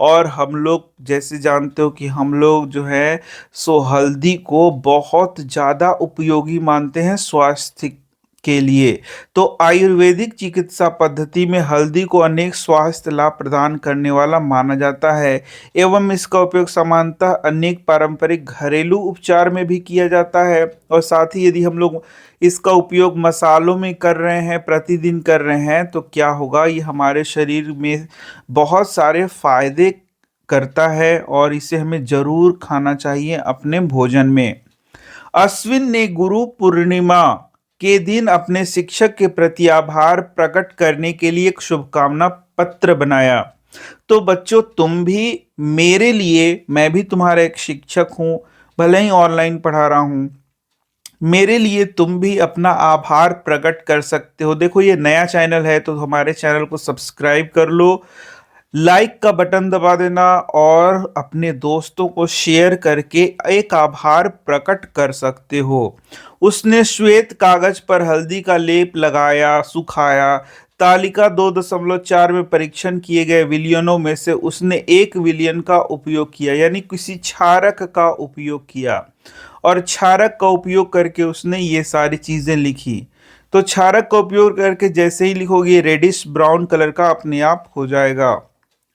और हम लोग जैसे जानते हो कि हम लोग जो है सो हल्दी को बहुत ज़्यादा उपयोगी मानते हैं स्वास्थ्य के लिए। तो आयुर्वेदिक चिकित्सा पद्धति में हल्दी को अनेक स्वास्थ्य लाभ प्रदान करने वाला माना जाता है एवं इसका उपयोग सामान्यतः अनेक पारंपरिक घरेलू उपचार में भी किया जाता है। और साथ ही यदि हम लोग इसका उपयोग मसालों में कर रहे हैं, प्रतिदिन कर रहे हैं, तो क्या होगा, ये हमारे शरीर में बहुत सारे फायदे करता है और इसे हमें जरूर खाना चाहिए अपने भोजन में। अश्विन ने गुरु पूर्णिमा के दिन अपने शिक्षक के प्रति आभार प्रकट करने के लिए एक शुभकामना पत्र बनाया। तो बच्चों तुम भी मेरे लिए, मैं भी तुम्हारा एक शिक्षक हूँ, भले ही ऑनलाइन पढ़ा रहा हूँ, मेरे लिए तुम भी अपना आभार प्रकट कर सकते हो। देखो ये नया चैनल है तो हमारे चैनल को सब्सक्राइब कर लो, लाइक का बटन दबा देना और अपने दोस्तों को शेयर करके एक आभार प्रकट कर सकते हो। उसने श्वेत कागज पर हल्दी का लेप लगाया, सुखाया। तालिका 2.4 में परीक्षण किए गए विलियनों में से उसने 1 विलियन का उपयोग किया, यानी किसी क्षारक का उपयोग किया। और क्षारक का उपयोग करके उसने ये सारी चीजें लिखी। तो क्षारक का उपयोग करके जैसे ही लिखोगे रेडिश ब्राउन कलर का अपने आप हो जाएगा।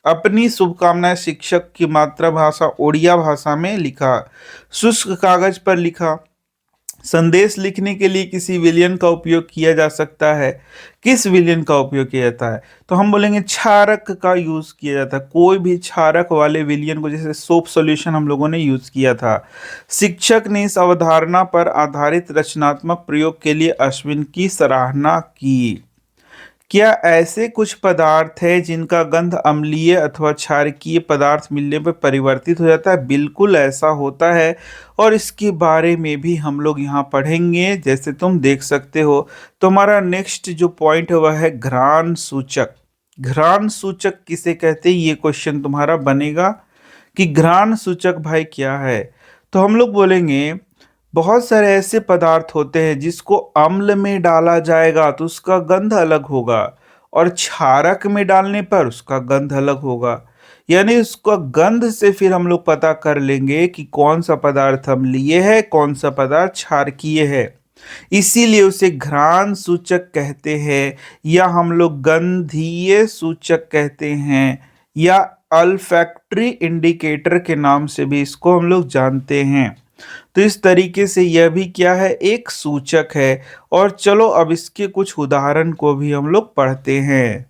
अपनी शुभकामनाएं शिक्षक की मातृभाषा ओडिया भाषा में लिखा, शुष्क कागज पर लिखा। संदेश लिखने के लिए किसी विलयन का उपयोग किया जा सकता है। किस विलयन का उपयोग किया जाता है? तो हम बोलेंगे क्षारक का यूज किया जाता है, कोई भी क्षारक वाले विलयन को, जैसे सोप सॉल्यूशन हम लोगों ने यूज किया था। शिक्षक ने इस अवधारणा पर आधारित रचनात्मक प्रयोग के लिए अश्विन की सराहना की। क्या ऐसे कुछ पदार्थ है जिनका गंध अम्लीय अथवा क्षारकीय पदार्थ मिलने पर परिवर्तित हो जाता है? बिल्कुल ऐसा होता है और इसके बारे में भी हम लोग यहाँ पढ़ेंगे, जैसे तुम देख सकते हो। तो हमारा नेक्स्ट जो पॉइंट है वह है घ्राण सूचक। घ्राण सूचक किसे कहते हैं, ये क्वेश्चन तुम्हारा बनेगा कि घ्राण सूचक भाई क्या है। तो हम लोग बोलेंगे बहुत सारे ऐसे पदार्थ होते हैं जिसको अम्ल में डाला जाएगा तो उसका गंध अलग होगा, और क्षारक में डालने पर उसका गंध अलग होगा। यानी उसका गंध से फिर हम लोग पता कर लेंगे कि कौन सा पदार्थ अम्लीय है, कौन सा पदार्थ क्षारकीय है। इसीलिए उसे घ्राण सूचक कहते हैं, या हम लोग गंधीय सूचक कहते हैं, या अल्फैक्टरी इंडिकेटर के नाम से भी इसको हम लोग जानते हैं। तो इस तरीके से यह भी क्या है, एक सूचक है। और चलो अब इसके कुछ उदाहरण को भी हम लोग पढ़ते हैं।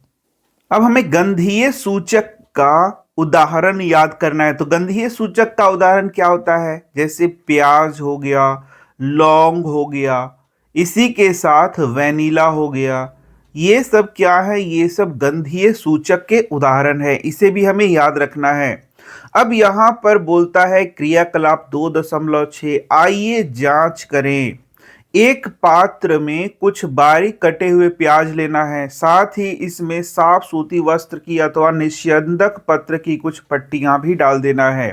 अब हमें गंधीय सूचक का उदाहरण याद करना है। तो गंधीय सूचक का उदाहरण क्या होता है, जैसे प्याज हो गया, लौंग हो गया, इसी के साथ वेनिला हो गया। ये सब क्या है, ये सब गंधीय सूचक के उदाहरण है, इसे भी हमें याद रखना है। अब यहां पर बोलता है क्रियाकलाप 2.6, आइए जांच करें। एक पात्र में कुछ बारीक कटे हुए प्याज लेना है, साथ ही इसमें साफ सूती वस्त्र की अथवा निस्यंदक पत्र की कुछ पट्टियां भी डाल देना है।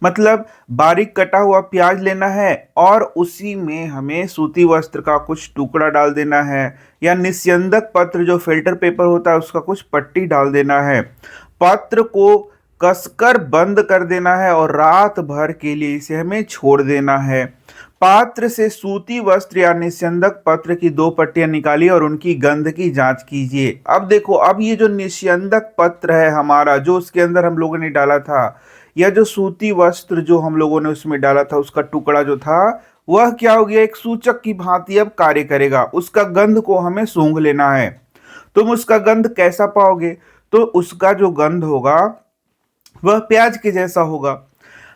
मतलब बारीक कटा हुआ प्याज लेना है और उसी में हमें सूती वस्त्र का कुछ टुकड़ा डाल देना है, या निस्यंदक पत्र जो फिल्टर पेपर होता है उसका कुछ पट्टी डाल देना है। पत्र को कसकर बंद कर देना है और रात भर के लिए इसे हमें छोड़ देना है। पात्र से सूती वस्त्र या निस्यंदक पत्र की 2 पट्टियां निकालिए और उनकी गंध की जांच कीजिए। अब देखो, अब ये जो निस्यंदक पत्र है हमारा, जो उसके अंदर हम लोगों ने डाला था, या जो सूती वस्त्र जो हम लोगों ने उसमें डाला था, उसका टुकड़ा जो था, वह क्या हो गया, एक सूचक की भांति अब कार्य करेगा। उसका गंध को हमें सूंघ लेना है। तुम उसका गंध कैसा पाओगे, तो उसका जो गंध होगा वह प्याज के जैसा होगा।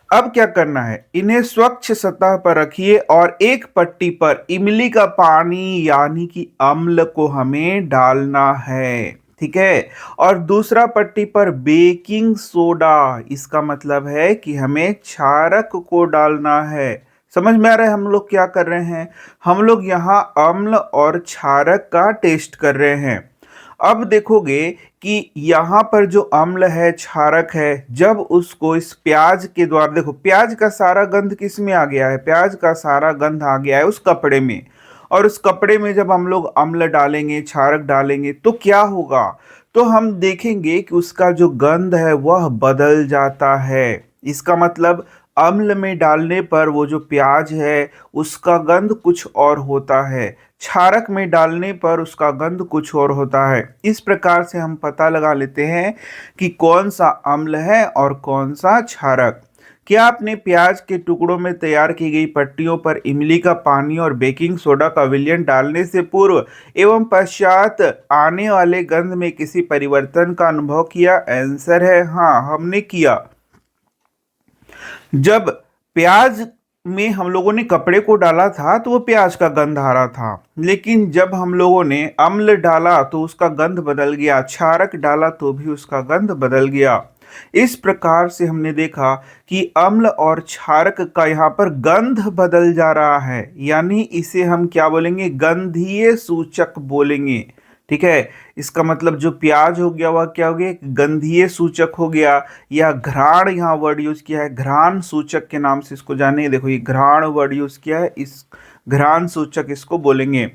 अब क्या करना है, इन्हें स्वच्छ सतह पर रखिए और एक पट्टी पर इमली का पानी यानी कि अम्ल को हमें डालना है, ठीक है। और दूसरा पट्टी पर बेकिंग सोडा, इसका मतलब है कि हमें क्षारक को डालना है। समझ में आ रहा है हम लोग क्या कर रहे हैं, हम लोग यहाँ अम्ल और क्षारक का टेस्ट कर रहे हैं। अब देखोगे कि यहाँ पर जो अम्ल है, क्षारक है, जब उसको इस प्याज के द्वारा, देखो प्याज का सारा गंध किस में आ गया है, प्याज का सारा गंध आ गया है उस कपड़े में। और उस कपड़े में जब हम लोग अम्ल डालेंगे, क्षारक डालेंगे, तो क्या होगा, तो हम देखेंगे कि उसका जो गंध है वह बदल जाता है। इसका मतलब अम्ल में डालने पर वो जो प्याज है उसका गंध कुछ और होता है, क्षारक में डालने पर उसका गंध कुछ और होता है। इस प्रकार से हम पता लगा लेते हैं कि कौन सा अम्ल है और कौन सा क्षारक। क्या आपने प्याज के टुकड़ों में तैयार की गई पट्टियों पर इमली का पानी और बेकिंग सोडा का विलयन डालने से पूर्व एवं पश्चात आने वाले गंध में किसी परिवर्तन का अनुभव किया? आंसर है हाँ, हमने किया। जब प्याज में हम लोगों ने कपड़े को डाला था तो वो प्याज का गंध आ रहा था, लेकिन जब हम लोगों ने अम्ल डाला तो उसका गंध बदल गया, क्षारक डाला तो भी उसका गंध बदल गया। इस प्रकार से हमने देखा कि अम्ल और क्षारक का यहाँ पर गंध बदल जा रहा है, यानी इसे हम क्या बोलेंगे, गंधीय सूचक बोलेंगे, ठीक है। इसका मतलब जो प्याज हो गया वह क्या हो गया, गंधीय सूचक हो गया। या घ्राण यहाँ वर्ड यूज किया है, घ्राण सूचक के नाम से इसको जानेंगे। देखो ये घ्राण वर्ड यूज किया है, इस घ्राण सूचक इसको बोलेंगे।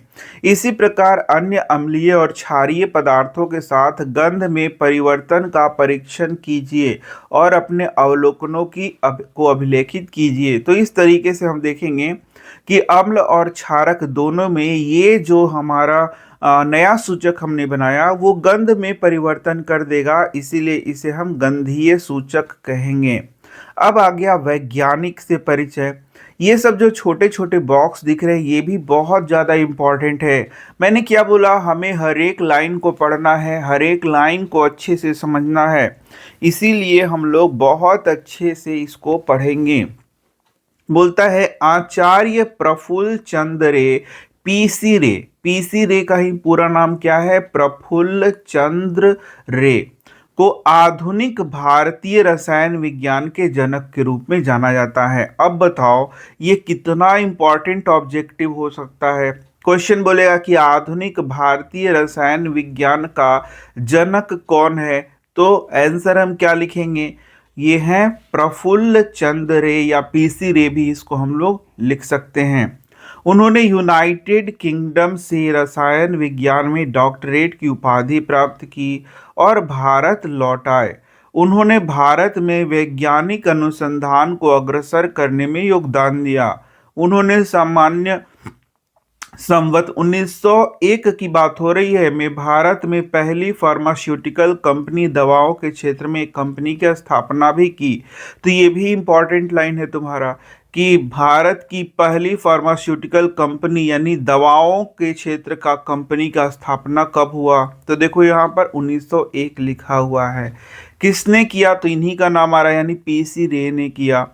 इसी प्रकार अन्य अम्लीय और क्षारीय पदार्थों के साथ गंध में परिवर्तन का परीक्षण कीजिए और अपने अवलोकनों को अभिलेखित कीजिए। तो इस तरीके से हम देखेंगे कि अम्ल और क्षारक दोनों में ये जो हमारा नया सूचक हमने बनाया वो गंध में परिवर्तन कर देगा, इसीलिए इसे हम गंधीय सूचक कहेंगे। अब आ गया वैज्ञानिक से परिचय। ये सब जो छोटे छोटे बॉक्स दिख रहे हैं ये भी बहुत ज़्यादा इम्पॉर्टेंट है। मैंने क्या बोला, हमें हर एक लाइन को पढ़ना है, हर एक लाइन को अच्छे से समझना है, इसीलिए हम लोग बहुत अच्छे से इसको पढ़ेंगे। बोलता है आचार्य प्रफुल्ल चंद्र रे, पीसी रे, पीसी रे का ही पूरा नाम क्या है, प्रफुल्ल चंद्र रे, को आधुनिक भारतीय रसायन विज्ञान के जनक के रूप में जाना जाता है। अब बताओ ये कितना इंपॉर्टेंट ऑब्जेक्टिव हो सकता है। क्वेश्चन बोलेगा कि आधुनिक भारतीय रसायन विज्ञान का जनक कौन है, तो आंसर हम क्या लिखेंगे, ये हैं प्रफुल्ल चंद्र रे या पीसी रे भी इसको हम लोग लिख सकते हैं। उन्होंने यूनाइटेड किंगडम से रसायन विज्ञान में डॉक्टरेट की उपाधि प्राप्त की और भारत लौट आए। उन्होंने भारत में वैज्ञानिक अनुसंधान को अग्रसर करने में योगदान दिया। उन्होंने सामान्य संवत 1901 की बात हो रही है में भारत में पहली फार्मास्यूटिकल कंपनी दवाओं के क्षेत्र में एक कंपनी की स्थापना भी की। तो ये भी इंपॉर्टेंट लाइन है तुम्हारा कि भारत की पहली फार्मास्यूटिकल कंपनी यानी दवाओं के क्षेत्र का कंपनी का स्थापना कब हुआ, तो देखो यहाँ पर 1901 लिखा हुआ है। किसने किया, तो इन्हीं का नाम आ रहा है यानी पीसी रे ने किया।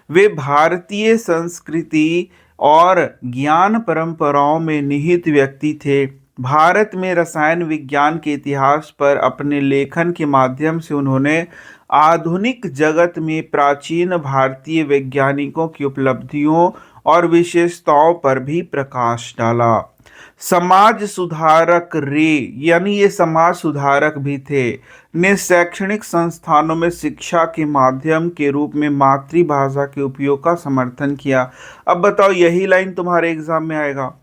वे भारतीय संस्कृति और ज्ञान परंपराओं में निहित व्यक्ति थे। भारत में रसायन विज्ञान के इतिहास पर अपने लेखन के माध्यम से उन्होंने आधुनिक जगत में प्राचीन भारतीय वैज्ञानिकों की उपलब्धियों और विशेषताओं पर भी प्रकाश डाला। समाज सुधारक रे यानी ये समाज सुधारक भी थे, ने शैक्षणिक संस्थानों में शिक्षा के माध्यम के रूप में मातृभाषा के उपयोग का समर्थन किया। अब बताओ यही लाइन तुम्हारे एग्जाम में आएगा,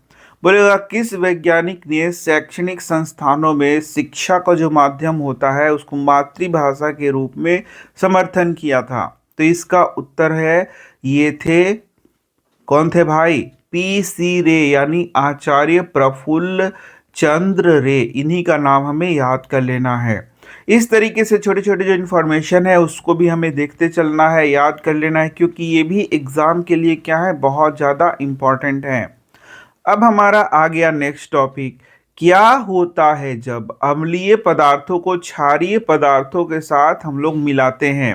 बोलेगा किस वैज्ञानिक ने शैक्षणिक संस्थानों में शिक्षा का जो माध्यम होता है उसको मातृभाषा के रूप में समर्थन किया था। तो इसका उत्तर है ये थे, कौन थे भाई, पीसी रे यानी आचार्य प्रफुल्ल चंद्र रे, इन्हीं का नाम हमें याद कर लेना है। इस तरीके से छोटे छोटे जो इन्फॉर्मेशन है उसको भी हमें देखते चलना है, याद कर लेना है, क्योंकि ये भी एग्जाम के लिए क्या है, बहुत ज़्यादा इम्पॉर्टेंट है। अब हमारा आ गया नेक्स्ट टॉपिक, क्या होता है जब अम्लीय पदार्थों को क्षारीय पदार्थों के साथ हम लोग मिलाते हैं।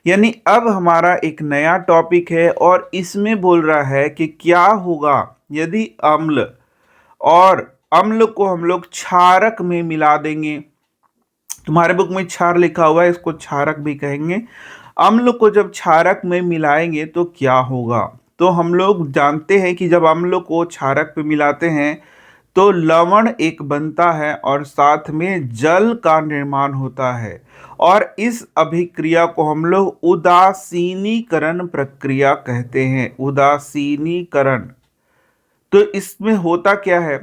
यानी अब हमारा एक नया टॉपिक है और इसमें बोल रहा है कि क्या होगा यदि अम्ल और अम्ल को हम लोग क्षारक में मिला देंगे। तुम्हारे बुक में क्षार लिखा हुआ है, इसको क्षारक भी कहेंगे। अम्ल को जब क्षारक में मिलाएंगे तो क्या होगा, तो हम लोग जानते हैं कि जब अम्ल को क्षारक पे मिलाते हैं तो लवण एक बनता है और साथ में जल का निर्माण होता है, और इस अभिक्रिया को हम लोग उदासीनीकरण प्रक्रिया कहते हैं। उदासीनीकरण, तो इसमें होता क्या है,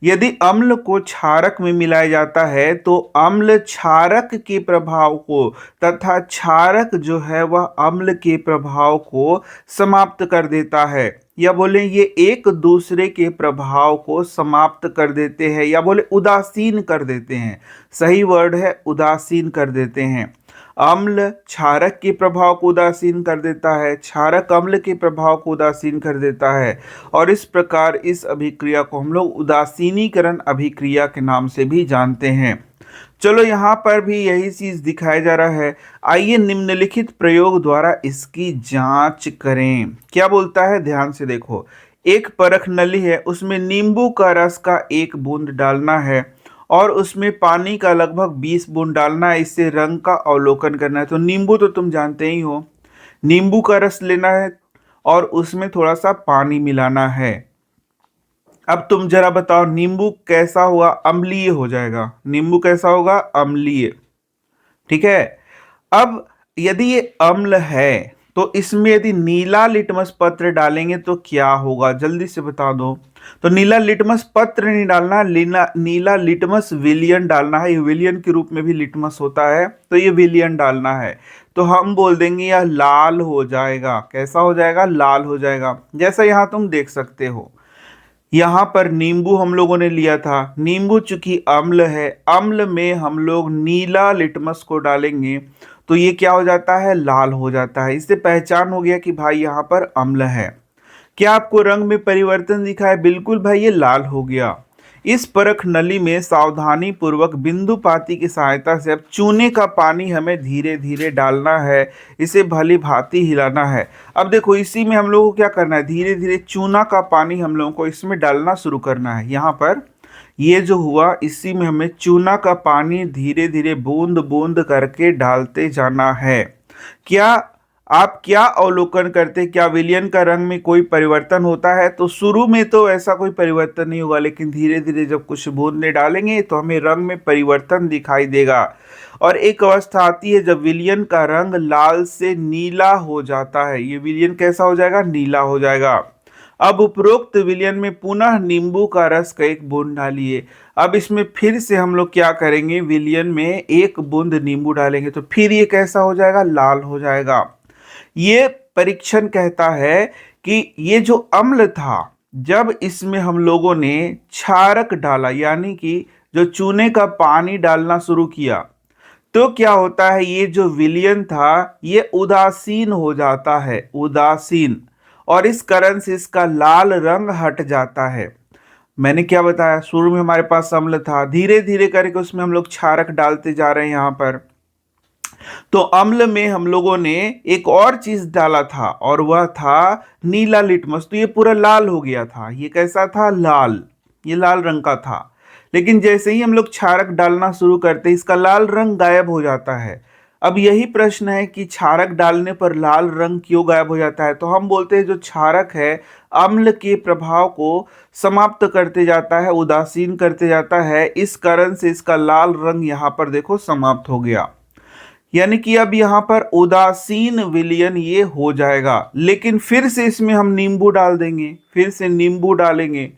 यदि अम्ल को क्षारक में मिलाया जाता है तो अम्ल क्षारक के प्रभाव को तथा क्षारक जो है वह अम्ल के प्रभाव को समाप्त कर देता है, या बोले ये एक दूसरे के प्रभाव को समाप्त कर देते हैं, या बोले उदासीन कर देते हैं। सही वर्ड है उदासीन कर देते हैं। अम्ल क्षारक के प्रभाव को उदासीन कर देता है, क्षारक अम्ल के प्रभाव को उदासीन कर देता है, और इस प्रकार इस अभिक्रिया को हम लोग उदासीनीकरण अभिक्रिया के नाम से भी जानते हैं। चलो यहाँ पर भी यही चीज दिखाया जा रहा है। आइए निम्नलिखित प्रयोग द्वारा इसकी जांच करें। क्या बोलता है, ध्यान से देखो। एक परख नली है, उसमें नींबू का रस का 1 बूंद डालना है और उसमें पानी का लगभग 20 बूंद डालना है। इससे रंग का अवलोकन करना है। तो नींबू तो तुम जानते ही हो, नींबू का रस लेना है और उसमें थोड़ा सा पानी मिलाना है। अब तुम जरा बताओ नींबू कैसा हुआ, अम्लीय हो जाएगा। नींबू कैसा होगा, अम्लीय। ठीक है। अब यदि ये अम्ल है तो इसमें यदि नीला लिटमस पत्र डालेंगे तो क्या होगा, जल्दी से बता दो। तो नीला लिटमस पत्र नहीं डालना, नीला लिटमस विलियन डालना है। ये विलियन के रूप में भी लिटमस होता है, तो ये विलियन डालना है। तो हम बोल देंगे यह लाल हो जाएगा। कैसा हो जाएगा, लाल हो जाएगा। जैसा यहाँ तुम देख सकते हो, यहाँ पर नींबू हम लोगों ने लिया था। नींबू चूंकि अम्ल है, अम्ल में हम लोग नीला लिटमस को डालेंगे तो ये क्या हो जाता है, लाल हो जाता है। इससे पहचान हो गया कि भाई यहाँ पर अम्ल है। क्या आपको रंग में परिवर्तन दिखा है, बिल्कुल भाई ये लाल हो गया। इस परख नली में सावधानी पूर्वक बिंदुपाती की सहायता से अब चूने का पानी हमें धीरे धीरे डालना है, इसे भली भांति हिलाना है। अब देखो इसी में हम लोगों को क्या करना है, धीरे धीरे चूना का पानी हम लोगों को इसमें डालना शुरू करना है। यहाँ पर ये जो हुआ, इसी में हमें चूना का पानी धीरे धीरे बूंद बूंद करके डालते जाना है। क्या आप क्या अवलोकन करते, क्या विलयन का रंग में कोई परिवर्तन होता है? तो शुरू में तो ऐसा कोई परिवर्तन नहीं होगा, लेकिन धीरे धीरे जब कुछ बूंदें डालेंगे तो हमें रंग में परिवर्तन दिखाई देगा। और एक अवस्था आती है जब विलयन का रंग लाल से नीला हो जाता है। ये विलयन कैसा हो जाएगा? नीला हो जाएगा। अब उपरोक्त विलयन में पुनः नींबू का रस का एक बूंद डालिए। अब इसमें फिर से हम लोग क्या करेंगे, विलयन में एक बूंद नींबू डालेंगे तो फिर ये कैसा हो जाएगा? लाल हो जाएगा। ये परीक्षण कहता है कि ये जो अम्ल था, जब इसमें हम लोगों ने क्षारक डाला, यानी कि जो चूने का पानी डालना शुरू किया, तो क्या होता है, ये जो विलयन था ये उदासीन हो जाता है, उदासीन। और इस कारण से इसका लाल रंग हट जाता है। मैंने क्या बताया, शुरू में हमारे पास अम्ल था, धीरे धीरे करके उसमें हम लोग क्षारक डालते जा रहे हैं यहाँ पर। तो अम्ल में हम लोगों ने एक और चीज डाला था और वह था नीला लिटमस। तो ये पूरा लाल हो गया था। ये कैसा था? लाल। ये लाल रंग का था। लेकिन जैसे ही हम लोग क्षारक डालना शुरू करते हैं, इसका लाल रंग गायब हो जाता है। अब यही प्रश्न है कि क्षारक डालने पर लाल रंग क्यों गायब हो जाता है? तो हम बोलते हैं जो क्षारक है अम्ल के प्रभाव को समाप्त करते जाता है, उदासीन करते जाता है। इस कारण से इसका लाल रंग यहाँ पर देखो समाप्त हो गया। यानी कि अब यहाँ पर उदासीन विलयन ये हो जाएगा। लेकिन फिर से इसमें हम नींबू डाल देंगे, फिर से नींबू डालेंगे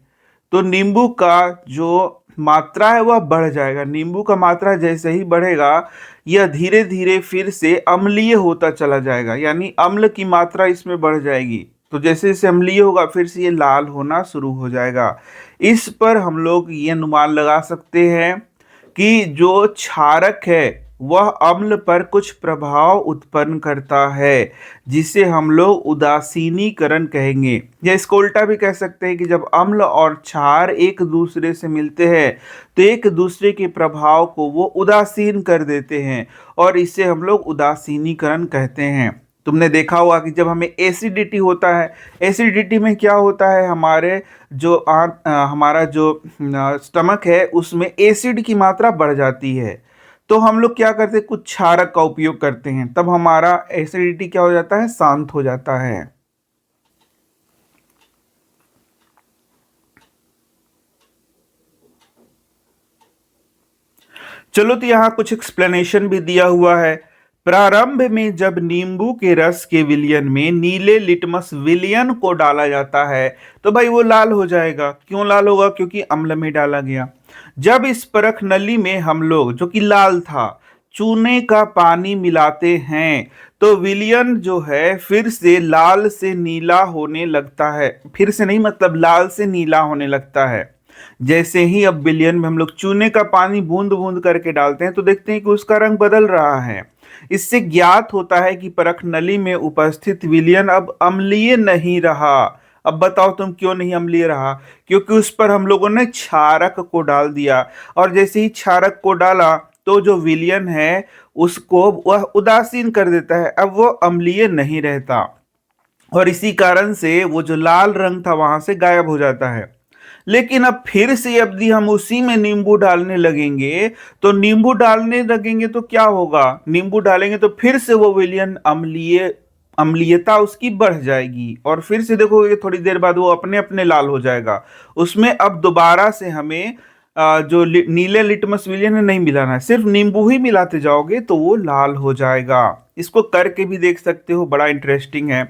तो नींबू का जो मात्रा है वह बढ़ जाएगा। नींबू का मात्रा जैसे ही बढ़ेगा, यह धीरे धीरे फिर से अम्लीय होता चला जाएगा, यानी अम्ल की मात्रा इसमें बढ़ जाएगी। तो जैसे जैसे अम्लीय होगा फिर से ये लाल होना शुरू हो जाएगा। इस पर हम लोग ये अनुमान लगा सकते हैं कि जो क्षारक है वह अम्ल पर कुछ प्रभाव उत्पन्न करता है, जिसे हम लोग उदासीनीकरण कहेंगे। या इसको उल्टा भी कह सकते हैं कि जब अम्ल और क्षार एक दूसरे से मिलते हैं तो एक दूसरे के प्रभाव को वो उदासीन कर देते हैं, और इसे हम लोग उदासीनीकरण कहते हैं। तुमने देखा होगा कि जब हमें एसिडिटी होता है, एसिडिटी में क्या होता है, हमारे जो हमारा जो स्टमक है उसमें एसिड की मात्रा बढ़ जाती है। तो हम लोग क्या करते हैं, कुछ क्षारक का उपयोग करते हैं, तब हमारा एसिडिटी क्या हो जाता है? शांत हो जाता है। चलो, तो यहाँ कुछ एक्सप्लेनेशन भी दिया हुआ है। प्रारंभ में जब नींबू के रस के विलयन में नीले लिटमस विलयन को डाला जाता है तो भाई वो लाल हो जाएगा। क्यों लाल होगा? क्योंकि अम्ल में डाला गया। जब इस परख नली में हम लोग, जो कि लाल था, चूने का पानी मिलाते हैं तो विलयन जो है फिर से लाल से नीला होने लगता है। फिर से नहीं, मतलब लाल से नीला होने लगता है। जैसे ही अब विलयन में हम लोग चूने का पानी बूंद बूंद करके डालते हैं तो देखते हैं कि उसका रंग बदल रहा है। इससे ज्ञात होता है कि परख नली में उपस्थित विलयन अब अम्लीय नहीं रहा। अब बताओ तुम क्यों नहीं अम्लीय रहा? क्योंकि उस पर हम लोगों ने क्षारक को डाल दिया, और जैसे ही क्षारक को डाला तो जो विलयन है उसको वह उदासीन कर देता है, अब वो अम्लीय नहीं रहता, और इसी कारण से वो जो लाल रंग था वहां से गायब हो जाता है। लेकिन अब फिर से यदि हम उसी में नींबू डालने लगेंगे तो नींबू डालने लगेंगे तो क्या होगा? नींबू डालेंगे तो फिर से वो विलयन अम्लीयता उसकी बढ़ जाएगी, और फिर से देखोगे थोड़ी देर बाद वो अपने अपने लाल हो जाएगा। उसमें अब दोबारा से हमें जो नीले लिटमस विलयन नहीं मिलाना है, सिर्फ नींबू ही मिलाते जाओगे तो वो लाल हो जाएगा। इसको करके भी देख सकते हो, बड़ा इंटरेस्टिंग है।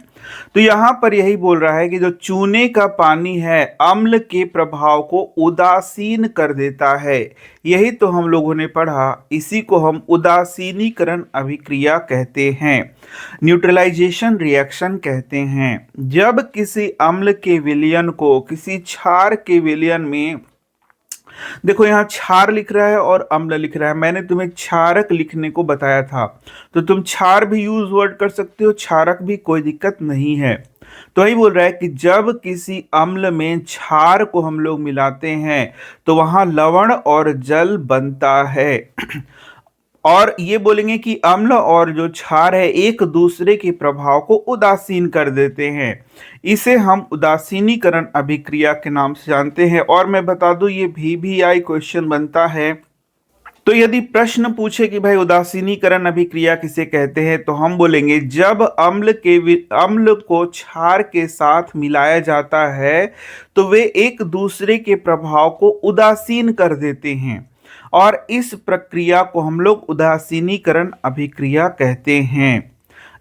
तो यहाँ पर यही बोल रहा है कि जो चूने का पानी है अम्ल के प्रभाव को उदासीन कर देता है। यही तो हम लोगों ने पढ़ा, इसी को हम उदासीनीकरण अभिक्रिया कहते हैं, न्यूट्रलाइजेशन रिएक्शन कहते हैं। जब किसी अम्ल के विलयन को किसी क्षार के विलयन में, देखो यहाँ क्षार लिख रहा है और अम्ल लिख रहा है, मैंने तुम्हें क्षारक लिखने को बताया था, तो तुम क्षार भी यूज वर्ड कर सकते हो, क्षारक भी, कोई दिक्कत नहीं है। तो वही बोल रहा है कि जब किसी अम्ल में क्षार को हम लोग मिलाते हैं तो वहां लवण और जल बनता है। और ये बोलेंगे कि अम्ल और जो क्षार है एक दूसरे के प्रभाव को उदासीन कर देते हैं। इसे हम उदासीनीकरण अभिक्रिया के नाम से जानते हैं। और मैं बता दूं, ये VVI क्वेश्चन बनता है तो यदि प्रश्न पूछे कि भाई उदासीनीकरण अभिक्रिया किसे कहते हैं, तो हम बोलेंगे जब अम्ल को क्षार के साथ मिलाया जाता है तो वे एक दूसरे के प्रभाव को उदासीन कर देते हैं, और इस प्रक्रिया को हम लोग उदासीनीकरण अभिक्रिया कहते हैं।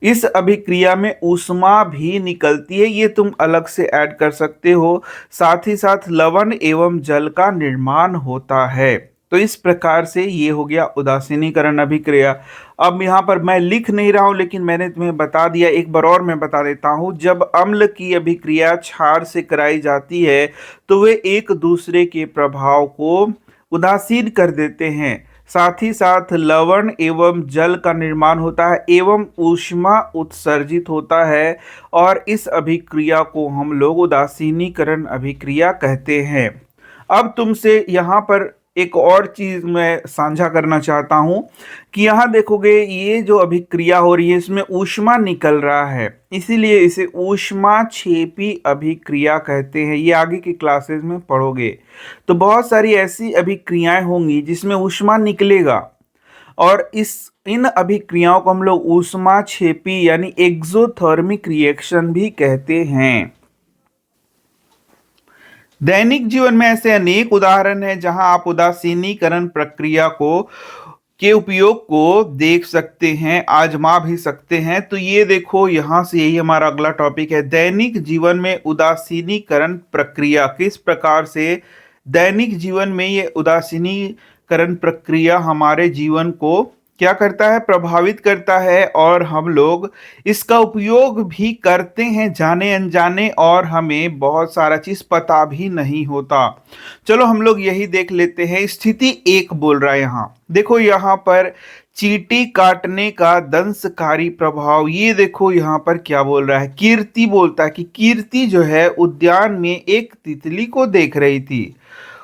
इस अभिक्रिया में ऊष्मा भी निकलती है, ये तुम अलग से ऐड कर सकते हो। साथ ही साथ लवण एवं जल का निर्माण होता है। तो इस प्रकार से ये हो गया उदासीनीकरण अभिक्रिया। अब यहाँ पर मैं लिख नहीं रहा हूँ, लेकिन मैंने तुम्हें बता दिया, एक बार और मैं बता देता हूँ। जब अम्ल की अभिक्रिया क्षार से कराई जाती है तो वे एक दूसरे के प्रभाव को उदासीन कर देते हैं। साथ ही साथ लवण एवं जल का निर्माण होता है एवं ऊष्मा उत्सर्जित होता है, और इस अभिक्रिया को हम लोग उदासीनीकरण अभिक्रिया कहते हैं। अब तुमसे यहाँ पर एक और चीज मैं साझा करना चाहता हूं कि यहाँ देखोगे ये जो अभिक्रिया हो रही है इसमें ऊष्मा निकल रहा है, इसीलिए इसे ऊष्माक्षेपी अभिक्रिया कहते हैं। ये आगे की क्लासेस में पढ़ोगे। तो बहुत सारी ऐसी अभिक्रियाएं होंगी जिसमें ऊष्मा निकलेगा, और इन अभिक्रियाओं को हम लोग ऊष्माक्षेपी यानी एक्सोथर्मिक रिएक्शन भी कहते हैं। दैनिक जीवन में ऐसे अनेक उदाहरण हैं जहां आप उदासीनीकरण प्रक्रिया को के उपयोग को देख सकते हैं, आजमा भी सकते हैं। तो ये देखो, यहां से यही हमारा अगला टॉपिक है, दैनिक जीवन में उदासीनीकरण प्रक्रिया। किस प्रकार से दैनिक जीवन में ये उदासीनीकरण प्रक्रिया हमारे जीवन को क्या करता है, प्रभावित करता है, और हम लोग इसका उपयोग भी करते हैं जाने अनजाने, और हमें बहुत सारा चीज पता भी नहीं होता। चलो हम लोग यही देख लेते हैं। स्थिति 1 बोल रहा है, यहाँ देखो, यहाँ पर चींटी काटने का दंशकारी प्रभाव। ये देखो यहाँ पर क्या बोल रहा है, कीर्ति बोलता है कि कीर्ति जो है उद्यान में एक तितली को देख रही थी।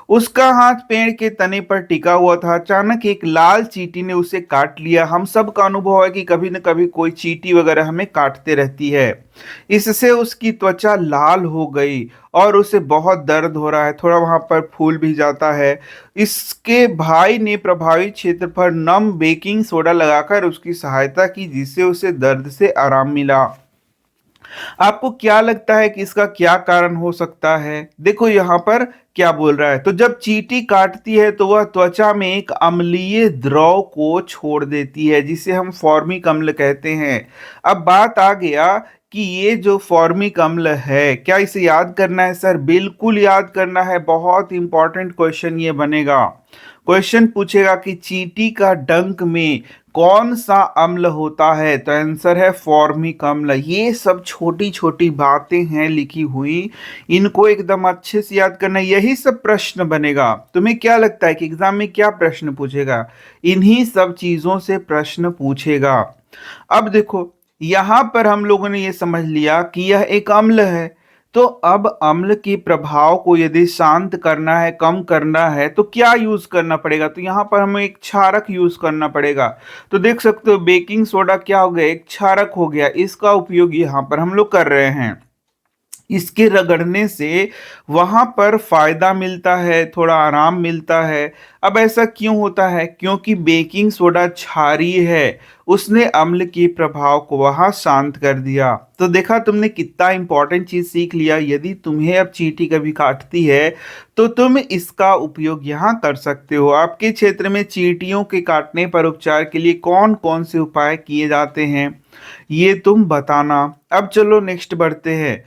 उसका हाथ पेड़ के तने पर टिका हुआ था। अचानक एक लाल चींटी ने उसे काट लिया। हम सब का अनुभव है कि कभी न कभी कोई चींटी वगैरह हमें काटते रहती है। इससे उसकी त्वचा लाल हो गई और उसे बहुत दर्द हो रहा है, थोड़ा वहां पर फूल भी जाता है। इसके भाई ने प्रभावित क्षेत्र पर नम बेकिंग सोडा लगाकर उसकी सहायता की, जिससे उसे दर्द से आराम मिला। आपको क्या लगता है कि इसका क्या कारण हो सकता है? देखो यहाँ पर क्या बोल रहा है, तो जब चींटी काटती है तो वह त्वचा में एक अम्लीय द्रव को छोड़ देती है, जिसे हम फॉर्मिक अम्ल कहते हैं। अब बात आ गया कि ये जो फॉर्मिक अम्ल है, क्या इसे याद करना है सर? बिल्कुल याद करना है, बहुत इंपॉर्टेंट क्वेश्चन ये बनेगा। क्वेश्चन पूछेगा कि चींटी का डंक में कौन सा अम्ल होता है, तो आंसर है फॉर्मिक अम्ल। ये सब छोटी छोटी बातें हैं लिखी हुई, इनको एकदम अच्छे से याद करना। यही सब प्रश्न बनेगा। तुम्हें क्या लगता है कि एग्जाम में क्या प्रश्न पूछेगा? इन्हीं सब चीजों से प्रश्न पूछेगा। अब देखो, यहां पर हम लोगों ने ये समझ लिया कि यह एक अम्ल है। तो अब अम्ल के प्रभाव को यदि शांत करना है, कम करना है, तो क्या यूज करना पड़ेगा? तो यहाँ पर हमें एक क्षारक यूज करना पड़ेगा। तो देख सकते हो बेकिंग सोडा क्या हो गया, एक क्षारक हो गया। इसका उपयोग यहाँ पर हम लोग कर रहे हैं। इसके रगड़ने से वहां पर फायदा मिलता है, थोड़ा आराम मिलता है। अब ऐसा क्यों होता है? क्योंकि बेकिंग सोडा क्षारीय है, उसने अम्ल के प्रभाव को वहां शांत कर दिया। तो देखा तुमने कितना इंपॉर्टेंट चीज सीख लिया। यदि तुम्हें अब चींटी कभी काटती है तो तुम इसका उपयोग यहाँ कर सकते हो। आपके क्षेत्र में चींटियों के काटने पर उपचार के लिए कौन कौन से उपाय किए जाते हैं, ये तुम बताना। अब चलो नेक्स्ट बढ़ते हैं।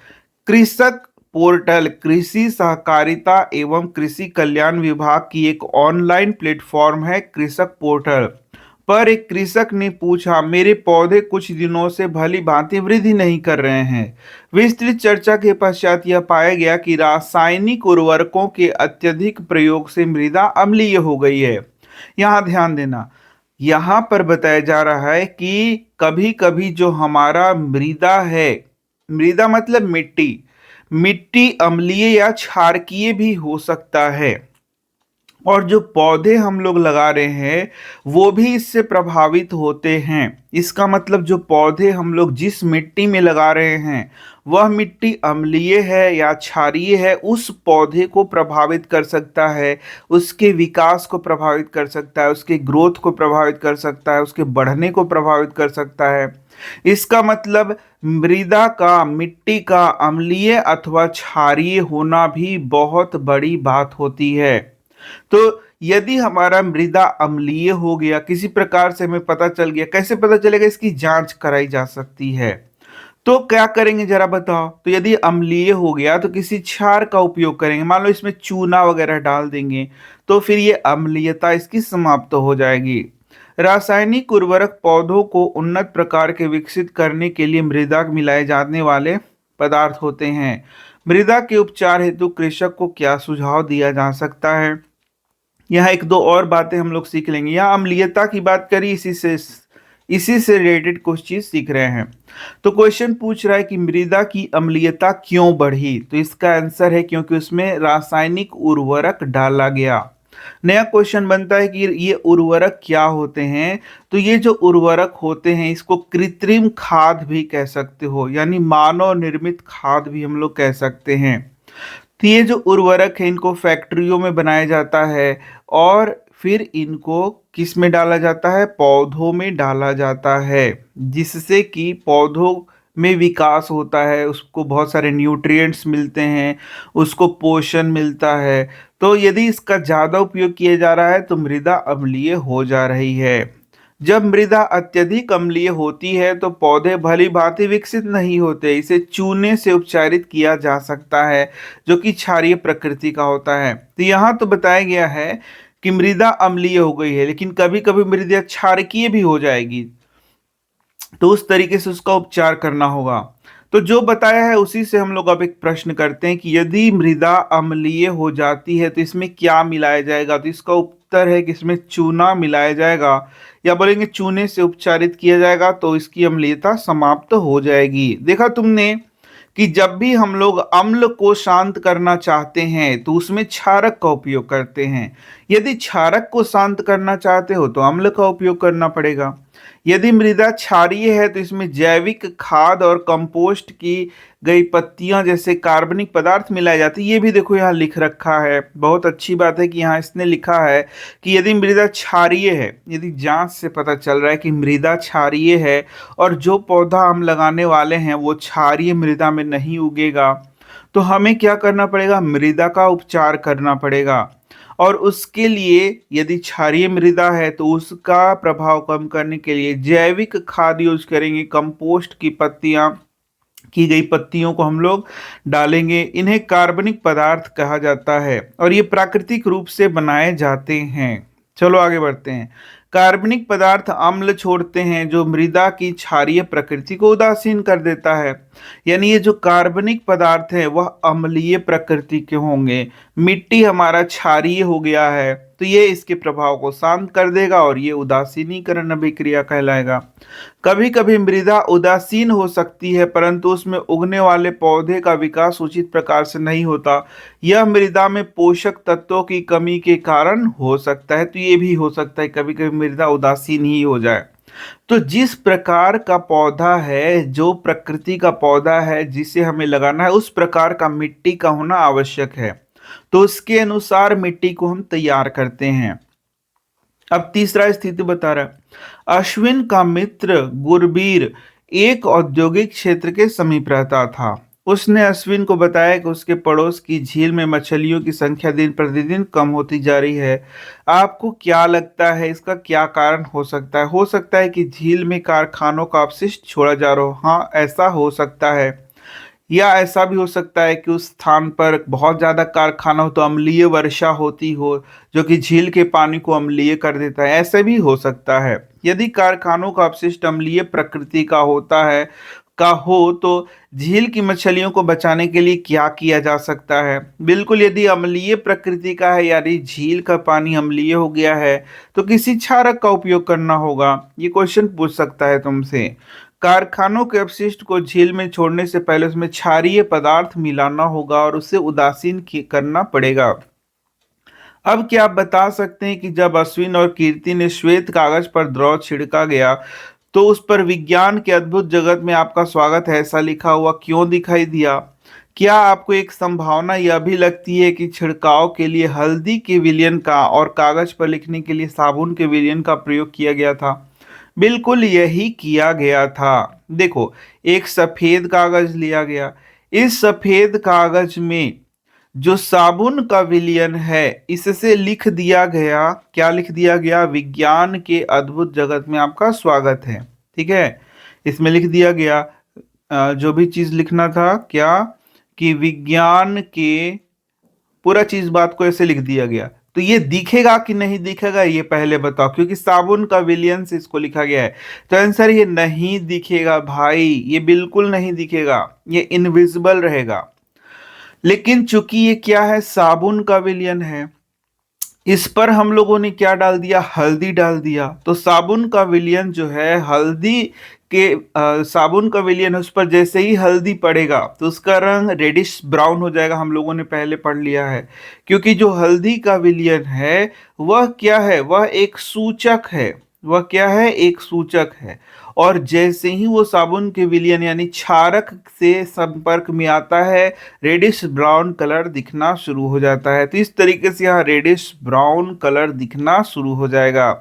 कृषक पोर्टल कृषि सहकारिता एवं कृषि कल्याण विभाग की एक ऑनलाइन प्लेटफॉर्म है कृषक पोर्टल पर। एक कृषक ने पूछा, मेरे पौधे कुछ दिनों से भली भांति वृद्धि नहीं कर रहे हैं। विस्तृत चर्चा के पश्चात यह पाया गया कि रासायनिक उर्वरकों के अत्यधिक प्रयोग से मृदा अम्लीय हो गई है। यहाँ ध्यान देना, यहाँ पर बताया जा रहा है कि कभी कभी जो हमारा मृदा है, मृदा मतलब मिट्टी, मिट्टी अम्लीय या क्षारकीय भी हो सकता है। और जो पौधे हम लोग लगा रहे हैं वो भी इससे प्रभावित होते हैं। इसका मतलब जो पौधे हम लोग जिस मिट्टी में लगा रहे हैं वह मिट्टी अम्लीय है या क्षारीय है, उस पौधे को प्रभावित कर सकता है, उसके विकास को प्रभावित कर सकता है, उसके ग्रोथ को प्रभावित कर सकता है, उसके बढ़ने को प्रभावित कर सकता है। इसका मतलब मृदा का, मिट्टी का अम्लीय अथवा क्षारीय होना भी बहुत बड़ी बात होती है। तो यदि हमारा मृदा अम्लीय हो गया, किसी प्रकार से हमें पता चल गया, कैसे पता चलेगा? इसकी जांच कराई जा सकती है। तो क्या करेंगे जरा बताओ? तो यदि अम्लीय हो गया तो किसी क्षार का उपयोग करेंगे, मान लो इसमें चूना वगैरह डाल देंगे, तो फिर ये अम्लीयता इसकी समाप्त हो जाएगी। रासायनिक उर्वरक पौधों को उन्नत प्रकार के विकसित करने के लिए मृदा में मिलाए जाने वाले पदार्थ होते हैं। मृदा के उपचार हेतु कृषक को क्या सुझाव दिया जा सकता है? यहाँ एक दो और बातें हम लोग सीख लेंगे। यहाँ अम्लीयता की बात करी, इसी से रिलेटेड कुछ चीज सीख रहे हैं। तो क्वेश्चन पूछ रहा है कि मृदा की अम्लीयता क्यों बढ़ी? तो इसका आंसर है क्योंकि उसमें रासायनिक उर्वरक डाला गया। नया क्वेश्चन बनता है कि ये उर्वरक क्या होते हैं? तो ये जो उर्वरक होते हैं इसको कृत्रिम खाद भी कह सकते हो, यानी मानव निर्मित खाद भी हम लोग कह सकते हैं। तो ये जो उर्वरक है इनको फैक्ट्रियों में बनाया जाता है और फिर इनको किस में डाला जाता है? पौधों में डाला जाता है, जिससे कि पौधों में विकास होता है, उसको बहुत सारे न्यूट्रिएंट्स मिलते हैं, उसको पोषण मिलता है। तो यदि इसका ज़्यादा उपयोग किया जा रहा है तो मृदा अम्लीय हो जा रही है। जब मृदा अत्यधिक अम्लीय होती है तो पौधे भली भांति विकसित नहीं होते। इसे चूने से उपचारित किया जा सकता है, जो कि क्षारीय प्रकृति का होता है। तो यहाँ तो बताया गया है कि मृदा अम्लीय हो गई है, लेकिन कभी कभी मृदा क्षारकीय भी हो जाएगी, तो उस तरीके से उसका उपचार करना होगा। तो जो बताया है उसी से हम लोग अब एक प्रश्न करते हैं कि यदि मृदा अम्लीय हो जाती है तो इसमें क्या मिलाया जाएगा? तो इसका उत्तर है कि इसमें चूना मिलाया जाएगा, या बोलेंगे चूने से उपचारित किया जाएगा, तो इसकी अम्लीयता समाप्त हो जाएगी। देखा तुमने कि जब भी हम लोग अम्ल को शांत करना चाहते हैं तो उसमें क्षारक का उपयोग करते हैं। यदि क्षारक को शांत करना चाहते हो तो अम्ल का उपयोग करना पड़ेगा। यदि मृदा क्षारीय है तो इसमें जैविक खाद और कंपोस्ट की गई पत्तियां जैसे कार्बनिक पदार्थ मिलाए जाते हैं। ये भी देखो यहाँ लिख रखा है। बहुत अच्छी बात है कि यहाँ इसने लिखा है कि यदि मृदा क्षारीय है, यदि जांच से पता चल रहा है कि मृदा क्षारीय है और जो पौधा हम लगाने वाले हैं वो क्षारीय मृदा में नहीं उगेगा, तो हमें क्या करना पड़ेगा? मृदा का उपचार करना पड़ेगा। और उसके लिए यदि क्षारीय मृदा है तो उसका प्रभाव कम करने के लिए जैविक खाद यूज करेंगे। कंपोस्ट की पत्तियां, की गई पत्तियों को हम लोग डालेंगे। इन्हें कार्बनिक पदार्थ कहा जाता है और ये प्राकृतिक रूप से बनाए जाते हैं। चलो आगे बढ़ते हैं। कार्बनिक पदार्थ अम्ल छोड़ते हैं जो मृदा की क्षारीय प्रकृति को उदासीन कर देता है। यानी ये जो कार्बनिक पदार्थ है वह अम्लीय प्रकृति के होंगे। मिट्टी हमारा क्षारीय हो गया है तो ये इसके प्रभाव को शांत कर देगा और ये उदासीनीकरण अभिक्रिया कहलाएगा। कभी कभी मृदा उदासीन हो सकती है परंतु उसमें उगने वाले पौधे का विकास उचित प्रकार से नहीं होता। यह मृदा में पोषक तत्वों की कमी के कारण हो सकता है। तो ये भी हो सकता है कभी कभी मृदा उदासीन ही हो जाए। तो जिस प्रकार का पौधा है, जो प्रकृति का पौधा है जिसे हमें लगाना है, उस प्रकार का मिट्टी का होना आवश्यक है। तो उसके अनुसार मिट्टी को हम तैयार करते हैं। अब तीसरा स्थिति बता रहा है। अश्विन का मित्र गुरबीर एक औद्योगिक क्षेत्र के समीप रहता था। उसने अश्विन को बताया कि उसके पड़ोस की झील में मछलियों की संख्या दिन प्रतिदिन कम होती जा रही है। आपको क्या लगता है इसका क्या कारण हो सकता है? हो सकता है कि झील में कारखानों का अपशिष्ट छोड़ा जा रहा हो। हाँ, ऐसा हो सकता है। या ऐसा भी हो सकता है कि उस स्थान पर बहुत ज्यादा कारखाना हो तो अम्लीय वर्षा होती हो, जो कि झील के पानी को अम्लीय कर देता है। ऐसे भी हो सकता है। यदि कारखानों का अपशिष्ट अम्लीय प्रकृति का होता है तो झील की मछलियों को बचाने के लिए क्या किया जा सकता है? बिल्कुल, यदि अम्लीय प्रकृति का है, यानी झील का पानी अम्लीय हो गया है, तो किसी क्षारक का उपयोग करना होगा। ये क्वेश्चन पूछ सकता है तुमसे। कारखानों के अपशिष्ट को झील में छोड़ने से पहले उसमें क्षारीय पदार्थ मिलाना होगा और उसे उदासीन करना पड़ेगा। अब क्या आप बता सकते हैं कि जब अश्विन और कीर्ति ने श्वेत कागज पर द्रव छिड़का गया तो उस पर विज्ञान के अद्भुत जगत में आपका स्वागत है ऐसा लिखा हुआ क्यों दिखाई दिया? क्या आपको एक संभावना यह भी लगती है कि छिड़काव के लिए हल्दी के विलयन का और कागज पर लिखने के लिए साबुन के विलयन का प्रयोग किया गया था? बिल्कुल यही किया गया था। देखो, एक सफेद कागज लिया गया। इस सफेद कागज में जो साबुन का विलयन है इससे लिख दिया गया, क्या लिख दिया गया? विज्ञान के अद्भुत जगत में आपका स्वागत है। ठीक है, इसमें लिख दिया गया जो भी चीज लिखना था, क्या कि विज्ञान के, पूरा चीज बात को ऐसे लिख दिया गया। तो ये दिखेगा कि नहीं दिखेगा ये पहले बताओ, क्योंकि साबुन का विलयन से इसको लिखा गया है। तो आंसर ये नहीं दिखेगा भाई, ये बिल्कुल नहीं दिखेगा, ये इनविजिबल रहेगा। लेकिन चूंकि ये क्या है, साबुन का विलयन है, इस पर हम लोगों ने क्या डाल दिया? हल्दी डाल दिया। तो साबुन का विलयन जो है हल्दी के साबुन का विलयन है, उस पर जैसे ही हल्दी पड़ेगा तो उसका रंग रेडिश ब्राउन हो जाएगा। हम लोगों ने पहले पढ़ लिया है, क्योंकि जो हल्दी का विलयन है वह क्या है? वह एक सूचक है। वह क्या है? एक सूचक है। और जैसे ही वो साबुन के विलयन यानी क्षारक से संपर्क में आता है, रेडिश ब्राउन कलर दिखना शुरू हो जाता है। तो इस तरीके से यहाँ रेडिश ब्राउन कलर दिखना शुरू हो जाएगा।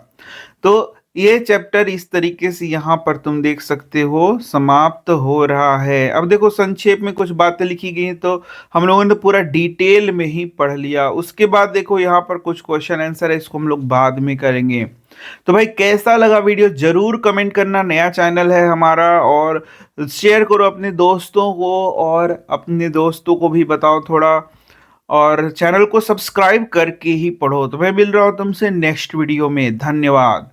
तो ये चैप्टर इस तरीके से यहाँ पर तुम देख सकते हो समाप्त हो रहा है। अब देखो संक्षेप में कुछ बातें लिखी गई हैं, तो हम लोगों ने पूरा डिटेल में ही पढ़ लिया। उसके बाद देखो यहाँ पर कुछ क्वेश्चन आंसर है, इसको हम लोग बाद में करेंगे। तो भाई कैसा लगा वीडियो जरूर कमेंट करना। नया चैनल है हमारा, और शेयर करो अपने दोस्तों को, और अपने दोस्तों को भी बताओ थोड़ा, और चैनल को सब्सक्राइब करके ही पढ़ो। तो मैं मिल रहा हूँ तुमसे नेक्स्ट वीडियो में। धन्यवाद।